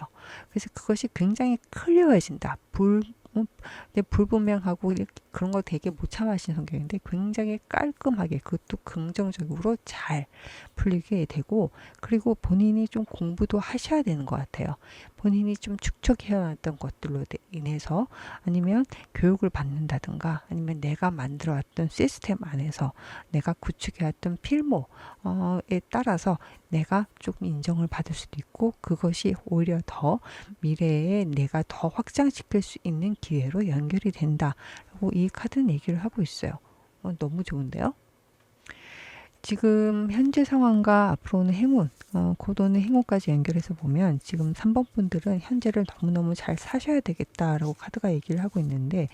[SPEAKER 1] 그래서 그것이 굉장히 클리어해진다. 근데 불분명하고 그런 거 되게 못 참아하시는 성격인데 굉장히 깔끔하게 그것도 긍정적으로 잘 풀리게 되고, 그리고 본인이 좀 공부도 하셔야 되는 것 같아요. 본인이 좀 축적해왔던 것들로 인해서 아니면 교육을 받는다든가 아니면 내가 만들어왔던 시스템 안에서 내가 구축해왔던 필모에 따라서 내가 조금 인정을 받을 수도 있고, 그것이 오히려 더 미래에 내가 더 확장시킬 수 있는 기회로 연결이 된다라고 이 카드는 얘기를 하고 있어요. 너무 좋은데요? 지금 현재 상황과 앞으로는 행운, 곧 오는 행운까지 연결해서 보면 지금 3번 분들은 현재를 너무너무 잘 사셔야 되겠다라고 카드가 얘기를 하고 있는데,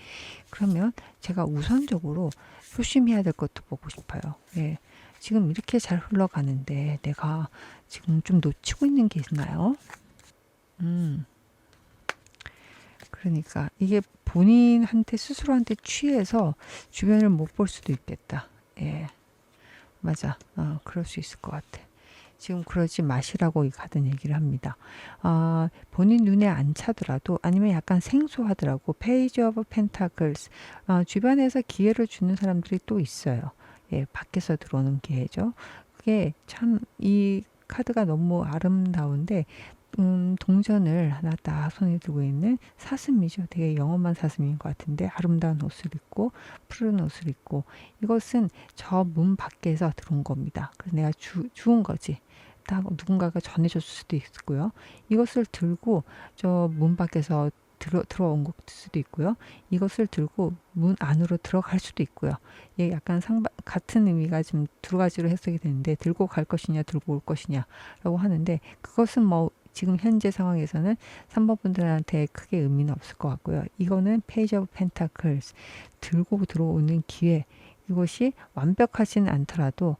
[SPEAKER 1] 그러면 제가 우선적으로 조심해야 될 것도 보고 싶어요. 예. 지금 이렇게 잘 흘러가는데 내가 지금 좀 놓치고 있는 게 있나요? 그러니까 이게 본인한테 스스로한테 취해서 주변을 못 볼 수도 있겠다. 예. 맞아. 그럴 수 있을 것 같아. 지금 그러지 마시라고 이 카드는 얘기를 합니다. 본인 눈에 안 차더라도 아니면 약간 생소하더라고. 페이지 오브 펜타클스. 주변에서 기회를 주는 사람들이 또 있어요. 예, 밖에서 들어오는 기회죠. 그게 참 이 카드가 너무 아름다운데 동전을 하나 딱 손에 들고 있는 사슴이죠. 되게 영험한 사슴인 것 같은데 아름다운 옷을 입고 푸른 옷을 입고, 이것은 저 문 밖에서 들어온 겁니다. 그래서 내가 주운 거지. 딱 누군가가 전해줬을 수도 있고요. 이것을 들고 저 문 밖에서 들어온 걸 수도 있고요. 이것을 들고 문 안으로 들어갈 수도 있고요. 이게 약간 같은 의미가 지금 두 가지로 해석이 되는데, 들고 갈 것이냐 들고 올 것이냐라고 하는데, 그것은 뭐 지금 현재 상황에서는 3번 분들한테 크게 의미는 없을 것 같고요. 이거는 페이지 오브 펜타클스, 들고 들어오는 기회, 이것이 완벽하지는 않더라도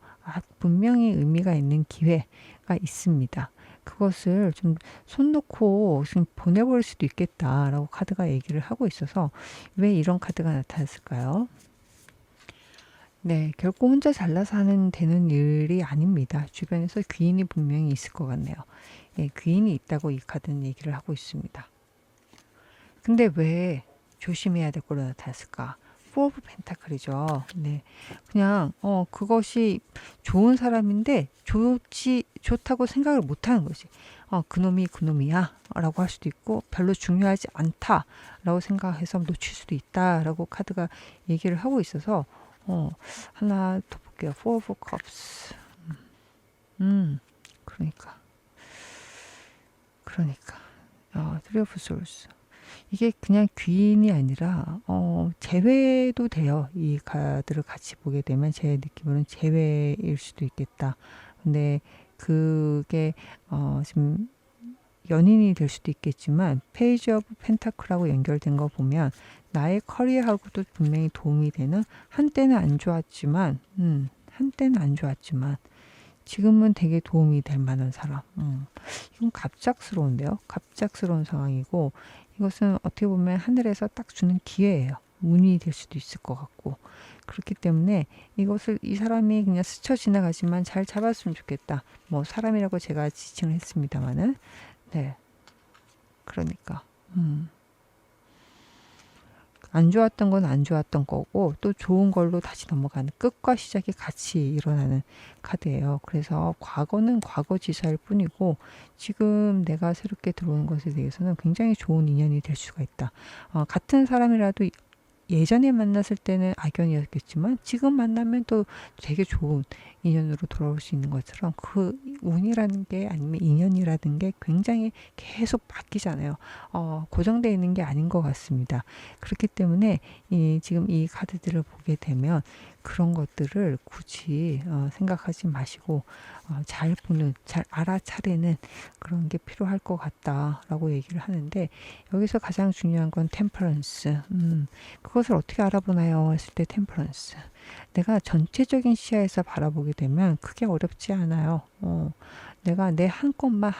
[SPEAKER 1] 분명히 의미가 있는 기회가 있습니다. 그것을 좀 손 놓고 지금 보내버릴 수도 있겠다라고 카드가 얘기를 하고 있어서 왜 이런 카드가 나타났을까요? 네, 결코 혼자 잘나서 하는 되는 일이 아닙니다. 주변에서 귀인이 분명히 있을 것 같네요. 예, 귀인이 있다고 이 카드는 얘기를 하고 있습니다. 근데 왜 조심해야 될 걸로 나타났을까? 포 오브 펜타클이죠. 네, 그냥 그것이 좋은 사람인데 좋다고 생각을 못하는 거지. 그놈이 그놈이야 라고 할 수도 있고, 별로 중요하지 않다 라고 생각해서 놓칠 수도 있다 라고 카드가 얘기를 하고 있어서 하나 더 볼게요. Four of Cups. 그러니까 Three of Swords. 이게 그냥 귀인이 아니라 재회도 돼요. 이 카드를 같이 보게 되면 제 느낌으로는 재회일 수도 있겠다. 근데 그게 지금 연인이 될 수도 있겠지만 페이지 오브 펜타클하고 연결된 거 보면 나의 커리어하고도 분명히 도움이 되는, 한때는 안 좋았지만 지금은 되게 도움이 될 만한 사람. 이건 갑작스러운데요. 갑작스러운 상황이고, 이것은 어떻게 보면 하늘에서 딱 주는 기회예요. 운이 될 수도 있을 것 같고. 그렇기 때문에 이것을 이 사람이 그냥 스쳐 지나가지만 잘 잡았으면 좋겠다. 뭐 사람이라고 제가 지칭을 했습니다마는, 네, 그러니까 안 좋았던 건 안 좋았던 거고 또 좋은 걸로 다시 넘어가는 끝과 시작이 같이 일어나는 카드예요. 그래서 과거는 과거지사일 뿐이고 지금 내가 새롭게 들어오는 것에 대해서는 굉장히 좋은 인연이 될 수가 있다. 같은 사람이라도 예전에 만났을 때는 악연이었겠지만 지금 만나면 또 되게 좋은 인연으로 돌아올 수 있는 것처럼 그 운이라는 게 아니면 인연이라는 게 굉장히 계속 바뀌잖아요. 고정되어 있는 게 아닌 것 같습니다. 그렇기 때문에 지금 이 카드들을 보게 되면 그런 것들을 굳이 생각하지 마시고 잘 보는, 잘 알아차리는 그런 게 필요할 것 같다라고 얘기를 하는데 여기서 가장 중요한 건 템퍼런스. 그것을 어떻게 알아보나요? 했을 때 템퍼런스. 내가 전체적인 시야에서 바라보게 되면 크게 어렵지 않아요. 내가 내 한 곳만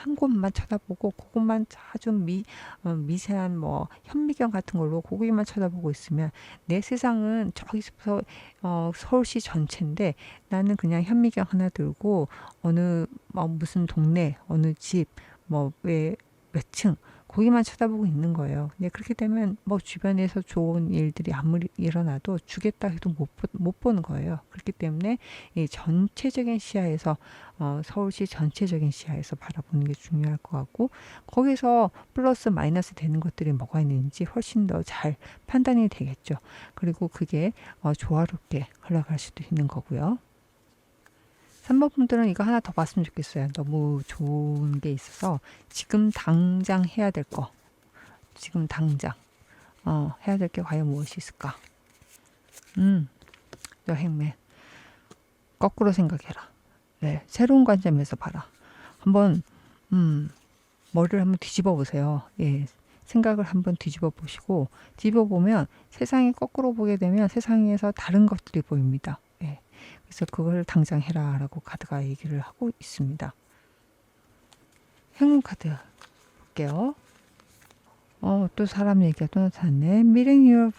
[SPEAKER 1] 쳐다보고 그것만 아주 미세한 뭐 현미경 같은 걸로 거기만 쳐다보고 있으면 내 세상은 저기서 서울시 전체인데 나는 그냥 현미경 하나 들고 어느 무슨 동네 어느 집 뭐 몇 층 거기만 쳐다보고 있는 거예요. 근데 그렇게 되면 뭐 주변에서 좋은 일들이 아무리 일어나도 주겠다 해도 못 보는 거예요. 그렇기 때문에 이 전체적인 시야에서 서울시 전체적인 시야에서 바라보는 게 중요할 것 같고 거기서 플러스 마이너스 되는 것들이 뭐가 있는지 훨씬 더 잘 판단이 되겠죠. 그리고 그게 조화롭게 흘러갈 수도 있는 거고요. 3번 분들은 이거 하나 더 봤으면 좋겠어요. 너무 좋은 게 있어서 지금 당장 해야 될 거. 지금 당장 해야 될 게 과연 무엇이 있을까? 여행맨. 거꾸로 생각해라. 네, 새로운 관점에서 봐라. 한번 머리를 한번 뒤집어 보세요. 예, 생각을 한번 뒤집어 보시고 뒤집어 보면 세상이 거꾸로 보게 되면 세상에서 다른 것들이 보입니다. 예, 그래서 그걸 당장 해라라고 카드가 얘기를 하고 있습니다. 행운 카드 볼게요. 또 사람 얘기가 또 나타났네. Meeting your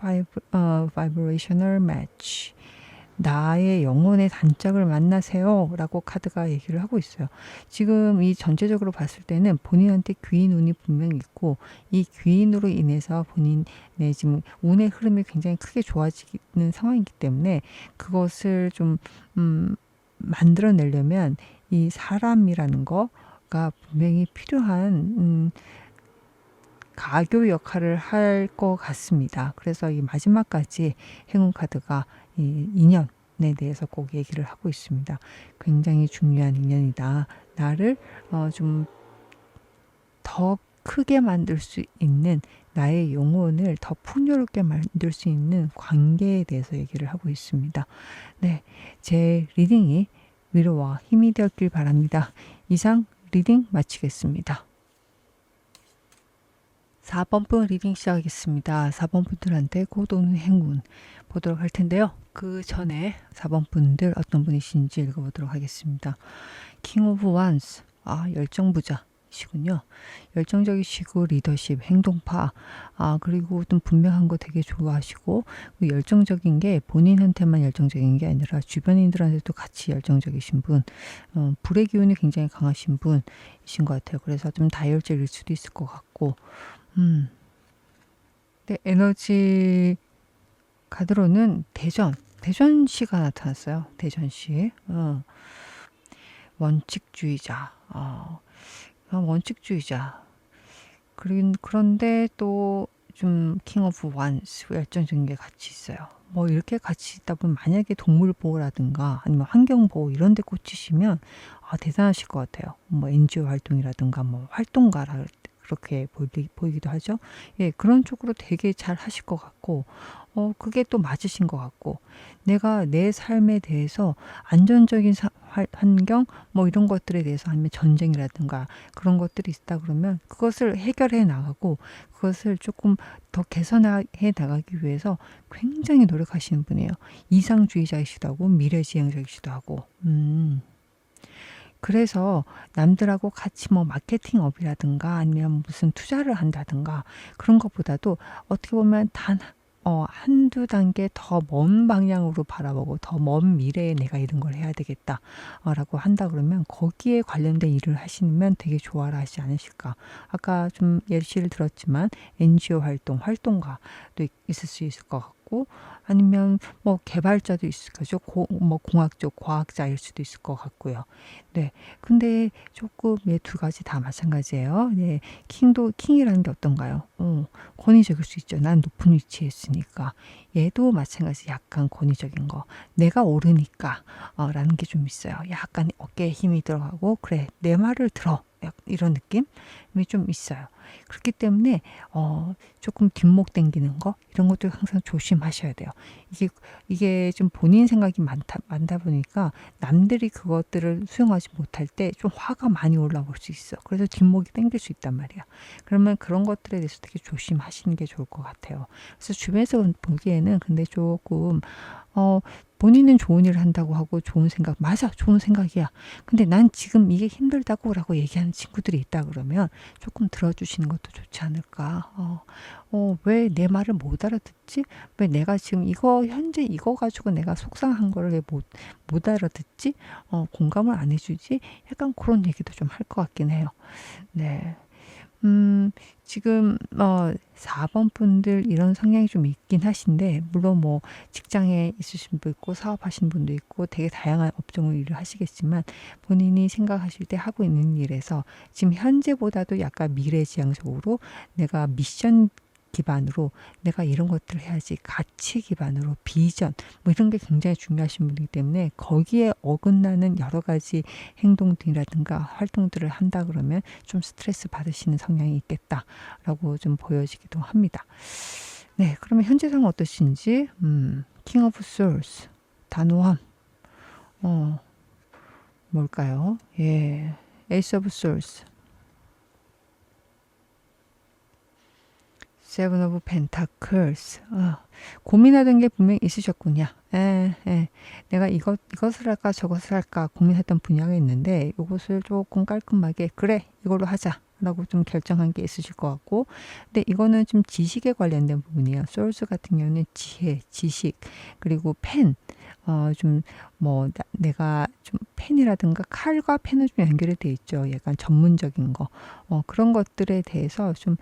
[SPEAKER 1] vibrational match. 나의 영혼의 단짝을 만나세요 라고 카드가 얘기를 하고 있어요. 지금 이 전체적으로 봤을 때는 본인한테 귀인 운이 분명히 있고 이 귀인으로 인해서 본인의 지금 운의 흐름이 굉장히 크게 좋아지는 상황이기 때문에 그것을 좀 만들어내려면 이 사람이라는 거가 분명히 필요한 가교 역할을 할 것 같습니다. 그래서 이 마지막까지 행운 카드가 이 인연에 대해서 꼭 얘기를 하고 있습니다. 굉장히 중요한 인연이다. 나를 좀 더 크게 만들 수 있는 나의 영혼을 더 풍요롭게 만들 수 있는 관계에 대해서 얘기를 하고 있습니다. 네, 제 리딩이 위로와 힘이 되었길 바랍니다. 이상 리딩 마치겠습니다. 4번 분 리딩 시작하겠습니다. 4번 분들한테 곧 오는 행운 보도록 할 텐데요. 그 전에 4번 분들 어떤 분이신지 읽어보도록 하겠습니다. 킹 오브 완스, 열정부자시군요. 열정적이시고 리더십, 행동파, 그리고 좀 분명한 거 되게 좋아하시고 그 열정적인 게 본인한테만 열정적인 게 아니라 주변인들한테도 같이 열정적이신 분, 불의 기운이 굉장히 강하신 분이신 것 같아요. 그래서 좀 다혈질일 수도 있을 것 같고 네, 에너지 카드로는 대전시가 나타났어요. 대전시. 원칙주의자. 원칙주의자. 그런데 또 좀 킹 오브 완스 열정적인 게 같이 있어요. 뭐 이렇게 같이 있다 보면 만약에 동물 보호라든가 아니면 환경 보호 이런 데 꽂히시면 대단하실 것 같아요. 뭐 NGO 활동이라든가 뭐 활동가라 그렇게 보이기도 하죠. 예, 그런 쪽으로 되게 잘 하실 것 같고 그게 또 맞으신 것 같고 내가 내 삶에 대해서 안전적인 환경 뭐 이런 것들에 대해서 아니면 전쟁이라든가 그런 것들이 있다 그러면 그것을 해결해 나가고 그것을 조금 더 개선해 나가기 위해서 굉장히 노력하시는 분이에요. 이상주의자이시기도 하고 미래지향적이시기도 하고 그래서 남들하고 같이 뭐 마케팅업이라든가 아니면 무슨 투자를 한다든가 그런 것보다도 어떻게 보면 단 한두 단계 더 먼 방향으로 바라보고 더 먼 미래에 내가 이런 걸 해야 되겠다 라고 한다 그러면 거기에 관련된 일을 하시면 되게 좋아라 하지 않으실까. 아까 좀 예시를 들었지만 NGO 활동가도 있을 수 있을 것 같고, 아니면 뭐 개발자도 있을 거죠. 뭐 공학 쪽 과학자일 수도 있을 것 같고요. 네. 근데 조금 두 가지 다 마찬가지예요. 네. 킹이라는 게 어떤가요? 권위적일 수 있죠. 난 높은 위치에 있으니까. 얘도 마찬가지 약간 권위적인 거. 내가 옳으니까 라는 게 좀 있어요. 약간 어깨에 힘이 들어가고 그래 내 말을 들어. 이런 느낌이 좀 있어요. 그렇기 때문에 조금 뒷목 당기는 거 이런 것들 항상 조심하셔야 돼요. 이게 좀 본인 생각이 많다 보니까 남들이 그것들을 수용하지 못할 때 좀 화가 많이 올라올 수 있어. 그래서 뒷목이 당길 수 있단 말이야. 그러면 그런 것들에 대해서 되게 조심하시는 게 좋을 것 같아요. 그래서 주변에서 보기에는 근데 조금 본인은 좋은 일을 한다고 하고 좋은 생각, 맞아, 좋은 생각이야. 근데 난 지금 이게 힘들다고 라고 얘기하는 친구들이 있다 그러면 조금 들어주시는 것도 좋지 않을까. 왜 내 말을 못 알아듣지? 왜 내가 지금 현재 이거 가지고 내가 속상한 거를 왜 못 알아듣지? 공감을 안 해주지? 약간 그런 얘기도 좀 할 것 같긴 해요. 네. 지금 4번 분들 이런 성향이 좀 있긴 하신데, 물론 뭐 직장에 있으신 분도 있고 사업하시는 분도 있고 되게 다양한 업종을 일을 하시겠지만 본인이 생각하실 때 하고 있는 일에서 지금 현재보다도 약간 미래지향적으로 내가 미션 기반으로 내가 이런 것들을 해야지, 가치 기반으로 비전 뭐 이런 게 굉장히 중요하신 분이기 때문에 거기에 어긋나는 여러 가지 행동들이라든가 활동들을 한다 그러면 좀 스트레스 받으시는 성향이 있겠다라고 좀 보여지기도 합니다. 네, 그러면 현재 상황 어떠신지? 킹 오브 솔스, 단호함, 뭘까요? 예, 에이스 오브 솔스, 세븐 오브 펜타클스. 고민하던 게 분명히 있으셨군요. 내가 이것을 할까 저것을 할까 고민했던 분야가 있는데 이것을 조금 깔끔하게 그래 이걸로 하자 라고 좀 결정한 게 있으실 것 같고, 근데 이거는 좀 지식에 관련된 부분이에요. 소울스 같은 경우는 지혜, 지식, 그리고 펜, 좀 내가 좀 펜이라든가 칼과 펜은 좀 연결이 돼 있죠. 약간 전문적인 거, 그런 것들에 대해서 좀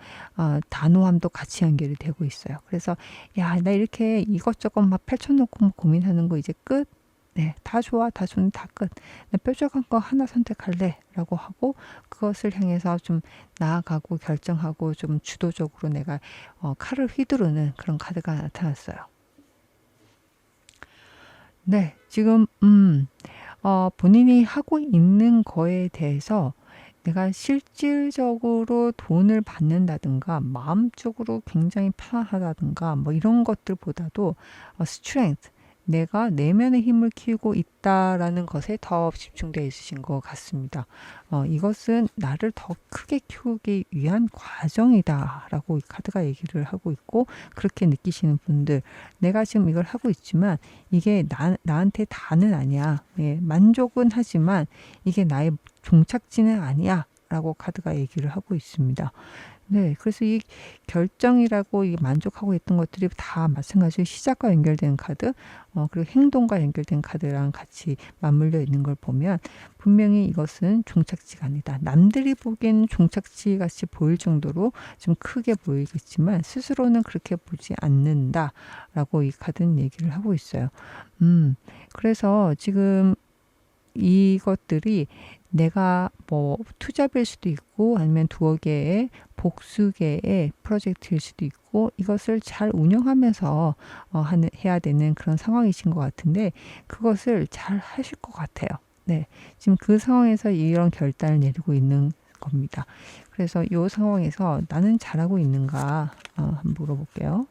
[SPEAKER 1] 단호함도 같이 연결이 되고 있어요. 그래서 야, 나 이렇게 이것저것 막 펼쳐놓고 고민하는 거 이제 끝. 네, 다 좋아, 다 좋은, 다 끝. 나 뾰족한 거 하나 선택할래 라고 하고 그것을 향해서 좀 나아가고 결정하고 좀 주도적으로 내가 칼을 휘두르는 그런 카드가 나타났어요. 네, 지금 본인이 하고 있는 거에 대해서 내가 실질적으로 돈을 받는다든가 마음적으로 굉장히 편하다든가 뭐 이런 것들보다도 스트렝스, 내가 내면의 힘을 키우고 있다라는 것에 더 집중되어 있으신 것 같습니다. 이것은 나를 더 크게 키우기 위한 과정이다라고 이 카드가 얘기를 하고 있고, 그렇게 느끼시는 분들, 내가 지금 이걸 하고 있지만 이게 나한테 다는 아니야. 예, 만족은 하지만 이게 나의 종착지는 아니야 라고 카드가 얘기를 하고 있습니다. 네, 그래서 이 결정이라고 이 만족하고 있던 것들이 다 마찬가지로 시작과 연결된 카드, 그리고 행동과 연결된 카드랑 같이 맞물려 있는 걸 보면 분명히 이것은 종착지가 아니다. 남들이 보기에는 종착지 같이 보일 정도로 좀 크게 보이겠지만 스스로는 그렇게 보지 않는다라고 이 카드는 얘기를 하고 있어요. 그래서 지금 이것들이 내가 뭐 투잡일 수도 있고 아니면 두어 개의 복수 개의 프로젝트일 수도 있고 이것을 잘 운영하면서 해야 되는 그런 상황이신 것 같은데 그것을 잘 하실 것 같아요. 네, 지금 그 상황에서 이런 결단을 내리고 있는 겁니다. 그래서 이 상황에서 나는 잘하고 있는가 한번 물어볼게요.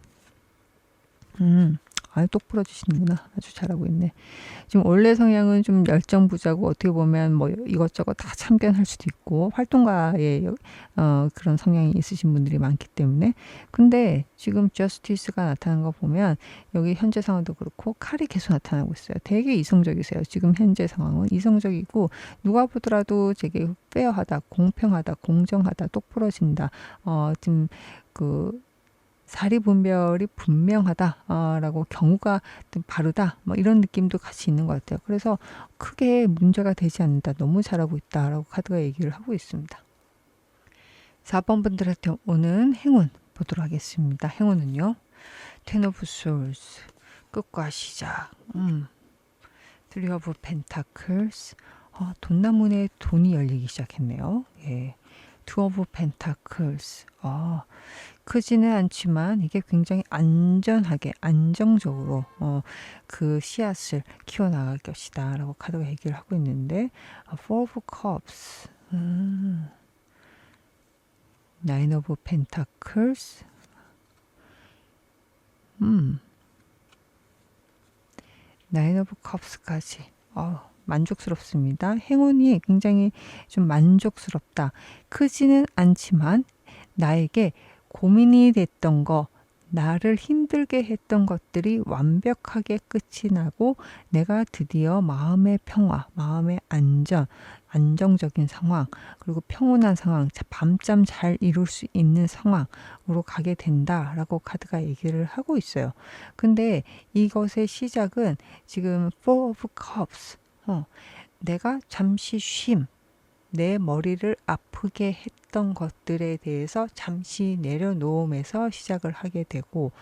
[SPEAKER 1] 똑 부러지시는구나. 아주 잘하고 있네. 지금 원래 성향은 좀 열정부자고 어떻게 보면 뭐 이것저것 다 참견할 수도 있고 활동가의 그런 성향이 있으신 분들이 많기 때문에, 근데 지금 저스티스가 나타난 거 보면 여기 현재 상황도 그렇고 칼이 계속 나타나고 있어요. 되게 이성적이세요. 지금 현재 상황은 이성적이고 누가 보더라도 되게 페어하다, 공평하다, 공정하다, 똑부러진다. 지금 사리분별이 분명하다라고 경우가 좀 바르다 뭐 이런 느낌도 같이 있는 것 같아요. 그래서 크게 문제가 되지 않는다. 너무 잘하고 있다라고 카드가 얘기를 하고 있습니다. 4번 분들한테 오는 행운 보도록 하겠습니다. 행운은요. 텐 오브 솔스 끝과 시작. 트리 오브 펜타클스 돈나무에 돈이 열리기 시작했네요. 예. 투 오브 펜타클스 크지는 않지만 이게 굉장히 안전하게 안정적으로 그 씨앗을 키워나갈 것이다 라고 카드가 얘기를 하고 있는데 four of cups nine of pentacles nine of cups까지 만족스럽습니다. 행운이 굉장히 좀 만족스럽다. 크지는 않지만 나에게 고민이 됐던 거, 나를 힘들게 했던 것들이 완벽하게 끝이 나고 내가 드디어 마음의 평화, 마음의 안정적인 상황, 그리고 평온한 상황, 밤잠 잘 이룰 수 있는 상황으로 가게 된다라고 카드가 얘기를 하고 있어요. 근데 이것의 시작은 지금 Four of Cups, 내가 잠시 내 머리를 아프게 했던 것들에 대해서 잠시 내려놓음에서 시작을 하게 되고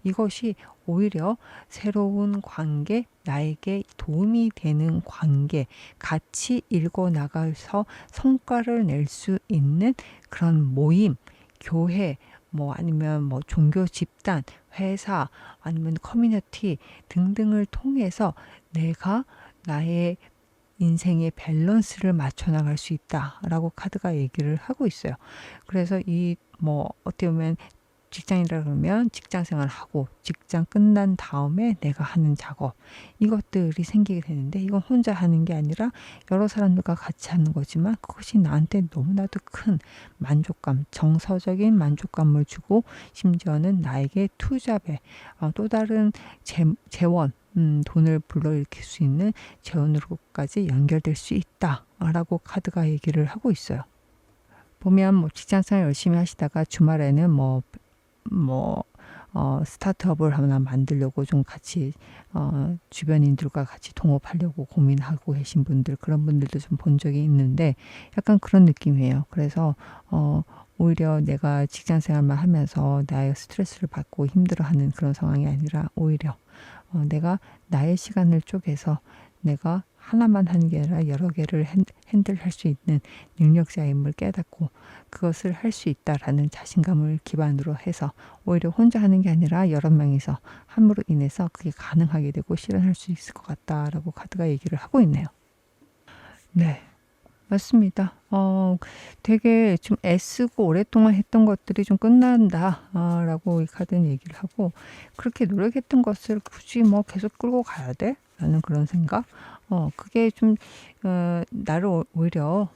[SPEAKER 1] 이것이 오히려 새로운 관계, 나에게 도움이 되는 관계, 같이 읽어 나가서 성과를 낼 수 있는 그런 모임, 교회, 뭐 아니면 뭐 종교 집단, 회사, 아니면 커뮤니티 등등을 통해서 내가 나의 인생의 밸런스를 맞춰 나갈 수 있다라고 카드가 얘기를 하고 있어요. 그래서 어떻게 보면 직장이라 그러면 직장 생활하고 직장 끝난 다음에 내가 하는 작업 이것들이 생기게 되는데 이건 혼자 하는 게 아니라 여러 사람들과 같이 하는 거지만 그것이 나한테 너무나도 큰 만족감, 정서적인 만족감을 주고 심지어는 나에게 투잡에 또 다른 재원 돈을 불러일으킬 수 있는 재원으로까지 연결될 수 있다라고 카드가 얘기를 하고 있어요. 보면 직장생활 열심히 하시다가 주말에는 스타트업을 하나 만들려고 좀 같이 주변인들과 같이 동업하려고 고민하고 계신 분들 그런 분들도 좀 본 적이 있는데 약간 그런 느낌이에요. 그래서 오히려 내가 직장생활만 하면서 나의 스트레스를 받고 힘들어하는 그런 상황이 아니라 오히려 내가 나의 시간을 쪼개서 내가 하나만 하는 게 아니라 여러 개를 핸들할 수 있는 능력자임을 깨닫고 그것을 할 수 있다라는 자신감을 기반으로 해서 오히려 혼자 하는 게 아니라 여러 명이서 함으로 인해서 그게 가능하게 되고 실현할 수 있을 것 같다라고 카드가 얘기를 하고 있네요. 네. 맞습니다. 되게 좀 애쓰고 오랫동안 했던 것들이 좀 끝난다, 라고 이 카드는 얘기를 하고, 그렇게 노력했던 것을 굳이 계속 끌고 가야 돼? 라는 그런 생각? 그게 좀, 나를 오히려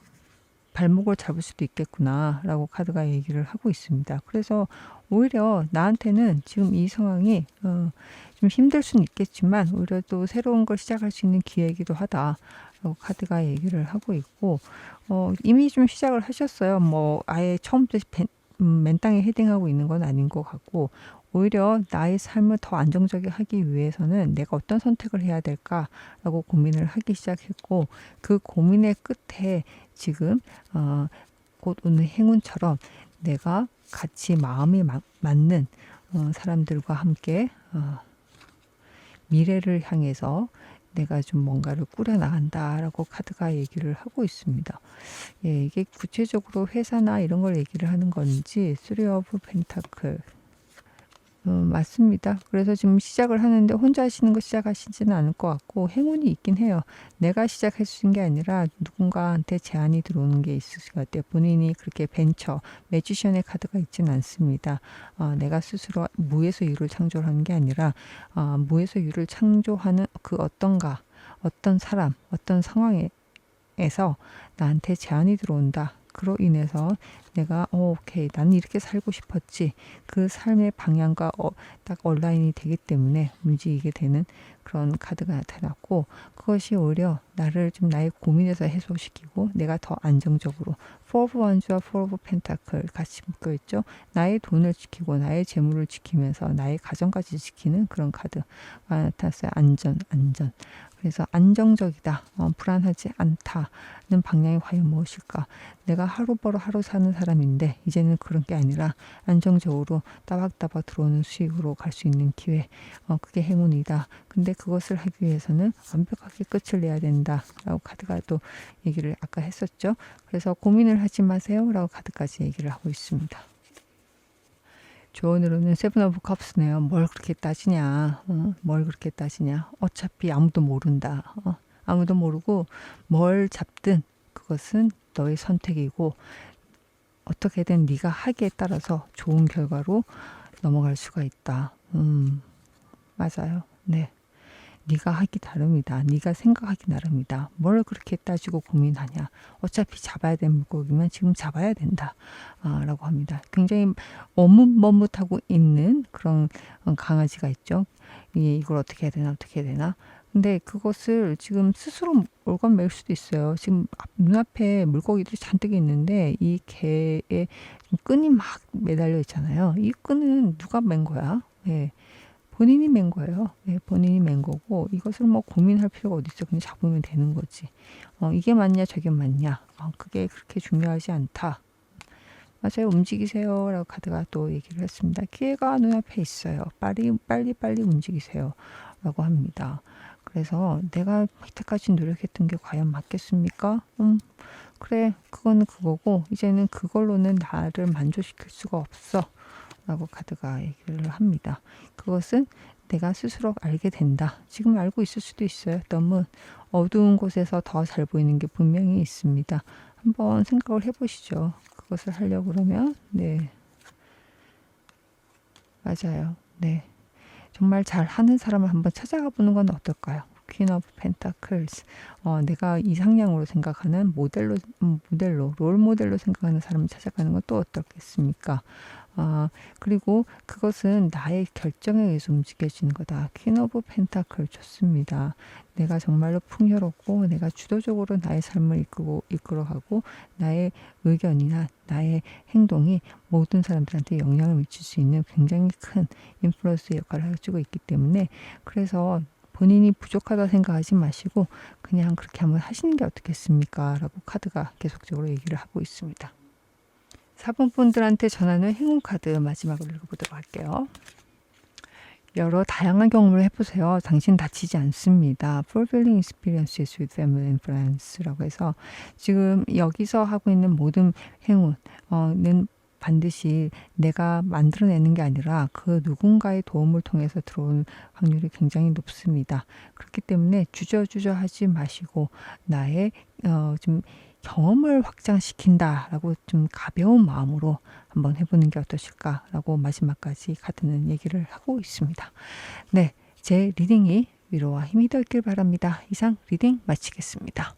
[SPEAKER 1] 발목을 잡을 수도 있겠구나, 라고 카드가 얘기를 하고 있습니다. 그래서 오히려 나한테는 지금 이 상황이, 좀 힘들 수는 있겠지만, 오히려 또 새로운 걸 시작할 수 있는 기회이기도 하다. 카드가 얘기를 하고 있고 이미 좀 시작을 하셨어요. 아예 처음부터 맨땅에 헤딩하고 있는 건 아닌 것 같고 오히려 나의 삶을 더 안정적이게 하기 위해서는 내가 어떤 선택을 해야 될까라고 고민을 하기 시작했고 그 고민의 끝에 지금 곧 오는 행운처럼 내가 같이 마음이 맞는 사람들과 함께 미래를 향해서 내가 좀 뭔가를 꾸려나간다라고 카드가 얘기를 하고 있습니다. 예, 이게 구체적으로 회사나 이런 걸 얘기를 하는 건지 쓰리 오브 펜타클 맞습니다. 그래서 지금 시작을 하는데 혼자 하시는 거 시작하시지는 않을 것 같고 행운이 있긴 해요. 내가 시작할 수 있는 게 아니라 누군가한테 제안이 들어오는 게 있을 것 같아요. 본인이 그렇게 벤처, 매지션의 카드가 있지는 않습니다. 내가 스스로 무에서 유를 창조하는 게 아니라 무에서 유를 창조하는 그 어떤 사람, 어떤 상황에서 나한테 제안이 들어온다. 그로 인해서 내가 오케이, 나는 이렇게 살고 싶었지. 그 삶의 방향과 딱 얼라인이 되기 때문에 움직이게 되는 그런 카드가 나타났고, 그것이 오히려 나를 좀 나의 고민에서 해소시키고 내가 더 안정적으로, Four of Wands와 Four of Pentacle 같이 묶여있죠. 나의 돈을 지키고 나의 재물을 지키면서 나의 가정까지 지키는 그런 카드가 나타났어요. 안전. 그래서 안정적이다, 불안하지 않다는 방향이 과연 무엇일까? 내가 하루 벌어 하루 사는 사람인데 이제는 그런 게 아니라 안정적으로 따박따박 들어오는 수익으로 갈 수 있는 기회, 그게 행운이다. 근데 그것을 하기 위해서는 완벽하게 끝을 내야 된다라고 카드가 또 얘기를 아까 했었죠. 그래서 고민을 하지 마세요라고 카드까지 얘기를 하고 있습니다. 조언으로는 세븐 오브 컵스네요. 뭘 그렇게 따지냐. 뭘 그렇게 따지냐. 어차피 아무도 모른다. 아무도 모르고 뭘 잡든 그것은 너의 선택이고 어떻게든 네가 하기에 따라서 좋은 결과로 넘어갈 수가 있다. 맞아요. 네. 네가 하기 나름이다. 네가 생각하기 나름이다. 뭘 그렇게 따지고 고민하냐. 어차피 잡아야 될 물고기면 지금 잡아야 된다. 라고 합니다. 굉장히 머뭇머뭇하고 있는 그런 강아지가 있죠. 이걸 어떻게 해야 되나. 근데 그것을 지금 스스로 올가매일 수도 있어요. 지금 눈앞에 물고기들이 잔뜩 있는데 이 개의 끈이 막 매달려 있잖아요. 이 끈은 누가 맨 거야? 네. 본인이 맨 거예요. 네, 본인이 맨 거고 이것을 뭐 고민할 필요가 어디 있어. 그냥 잡으면 되는 거지. 이게 맞냐 저게 맞냐. 그게 그렇게 중요하지 않다. 맞아요. 움직이세요 라고 카드가 또 얘기를 했습니다. 기회가 눈앞에 있어요. 빨리 움직이세요 라고 합니다. 그래서 내가 이때까지 노력했던 게 과연 맞겠습니까? 그래, 그거는 그거고 이제는 그걸로는 나를 만족시킬 수가 없어 라고 카드가 얘기를 합니다. 그것은 내가 스스로 알게 된다. 지금 알고 있을 수도 있어요. 너무 어두운 곳에서 더 잘 보이는 게 분명히 있습니다. 한번 생각을 해보시죠. 그것을 하려고 그러면 네, 맞아요. 네, 정말 잘하는 사람을 한번 찾아가 보는 건 어떨까요? 퀸 오브 펜타클스. 내가 이상향으로 생각하는 모델로 롤 모델로 생각하는 사람을 찾아가는 건 또 어떻겠습니까? 그리고 그것은 나의 결정에 의해서 움직여지는 거다. 퀸 오브 펜타클 좋습니다. 내가 정말로 풍요롭고 내가 주도적으로 나의 삶을 이끌어가고 나의 의견이나 나의 행동이 모든 사람들한테 영향을 미칠 수 있는 굉장히 큰 인플루언스 역할을 해주고 있기 때문에, 그래서 본인이 부족하다 생각하지 마시고 그냥 그렇게 한번 하시는 게 어떻겠습니까? 라고 카드가 계속적으로 얘기를 하고 있습니다. 4번 분들한테 전하는 행운 카드 마지막으로 읽어보도록 할게요. 여러 다양한 경험을 해보세요. 당신 다치지 않습니다. Fulfilling experiences with family and friends라고 해서 지금 여기서 하고 있는 모든 행운은 반드시 내가 만들어내는 게 아니라 그 누군가의 도움을 통해서 들어오는 확률이 굉장히 높습니다. 그렇기 때문에 주저주저 하지 마시고 나의 좀 경험을 확장시킨다라고 좀 가벼운 마음으로 한번 해보는 게 어떠실까라고 마지막까지 카드는 얘기를 하고 있습니다. 네, 제 리딩이 위로와 힘이 되길 바랍니다. 이상 리딩 마치겠습니다.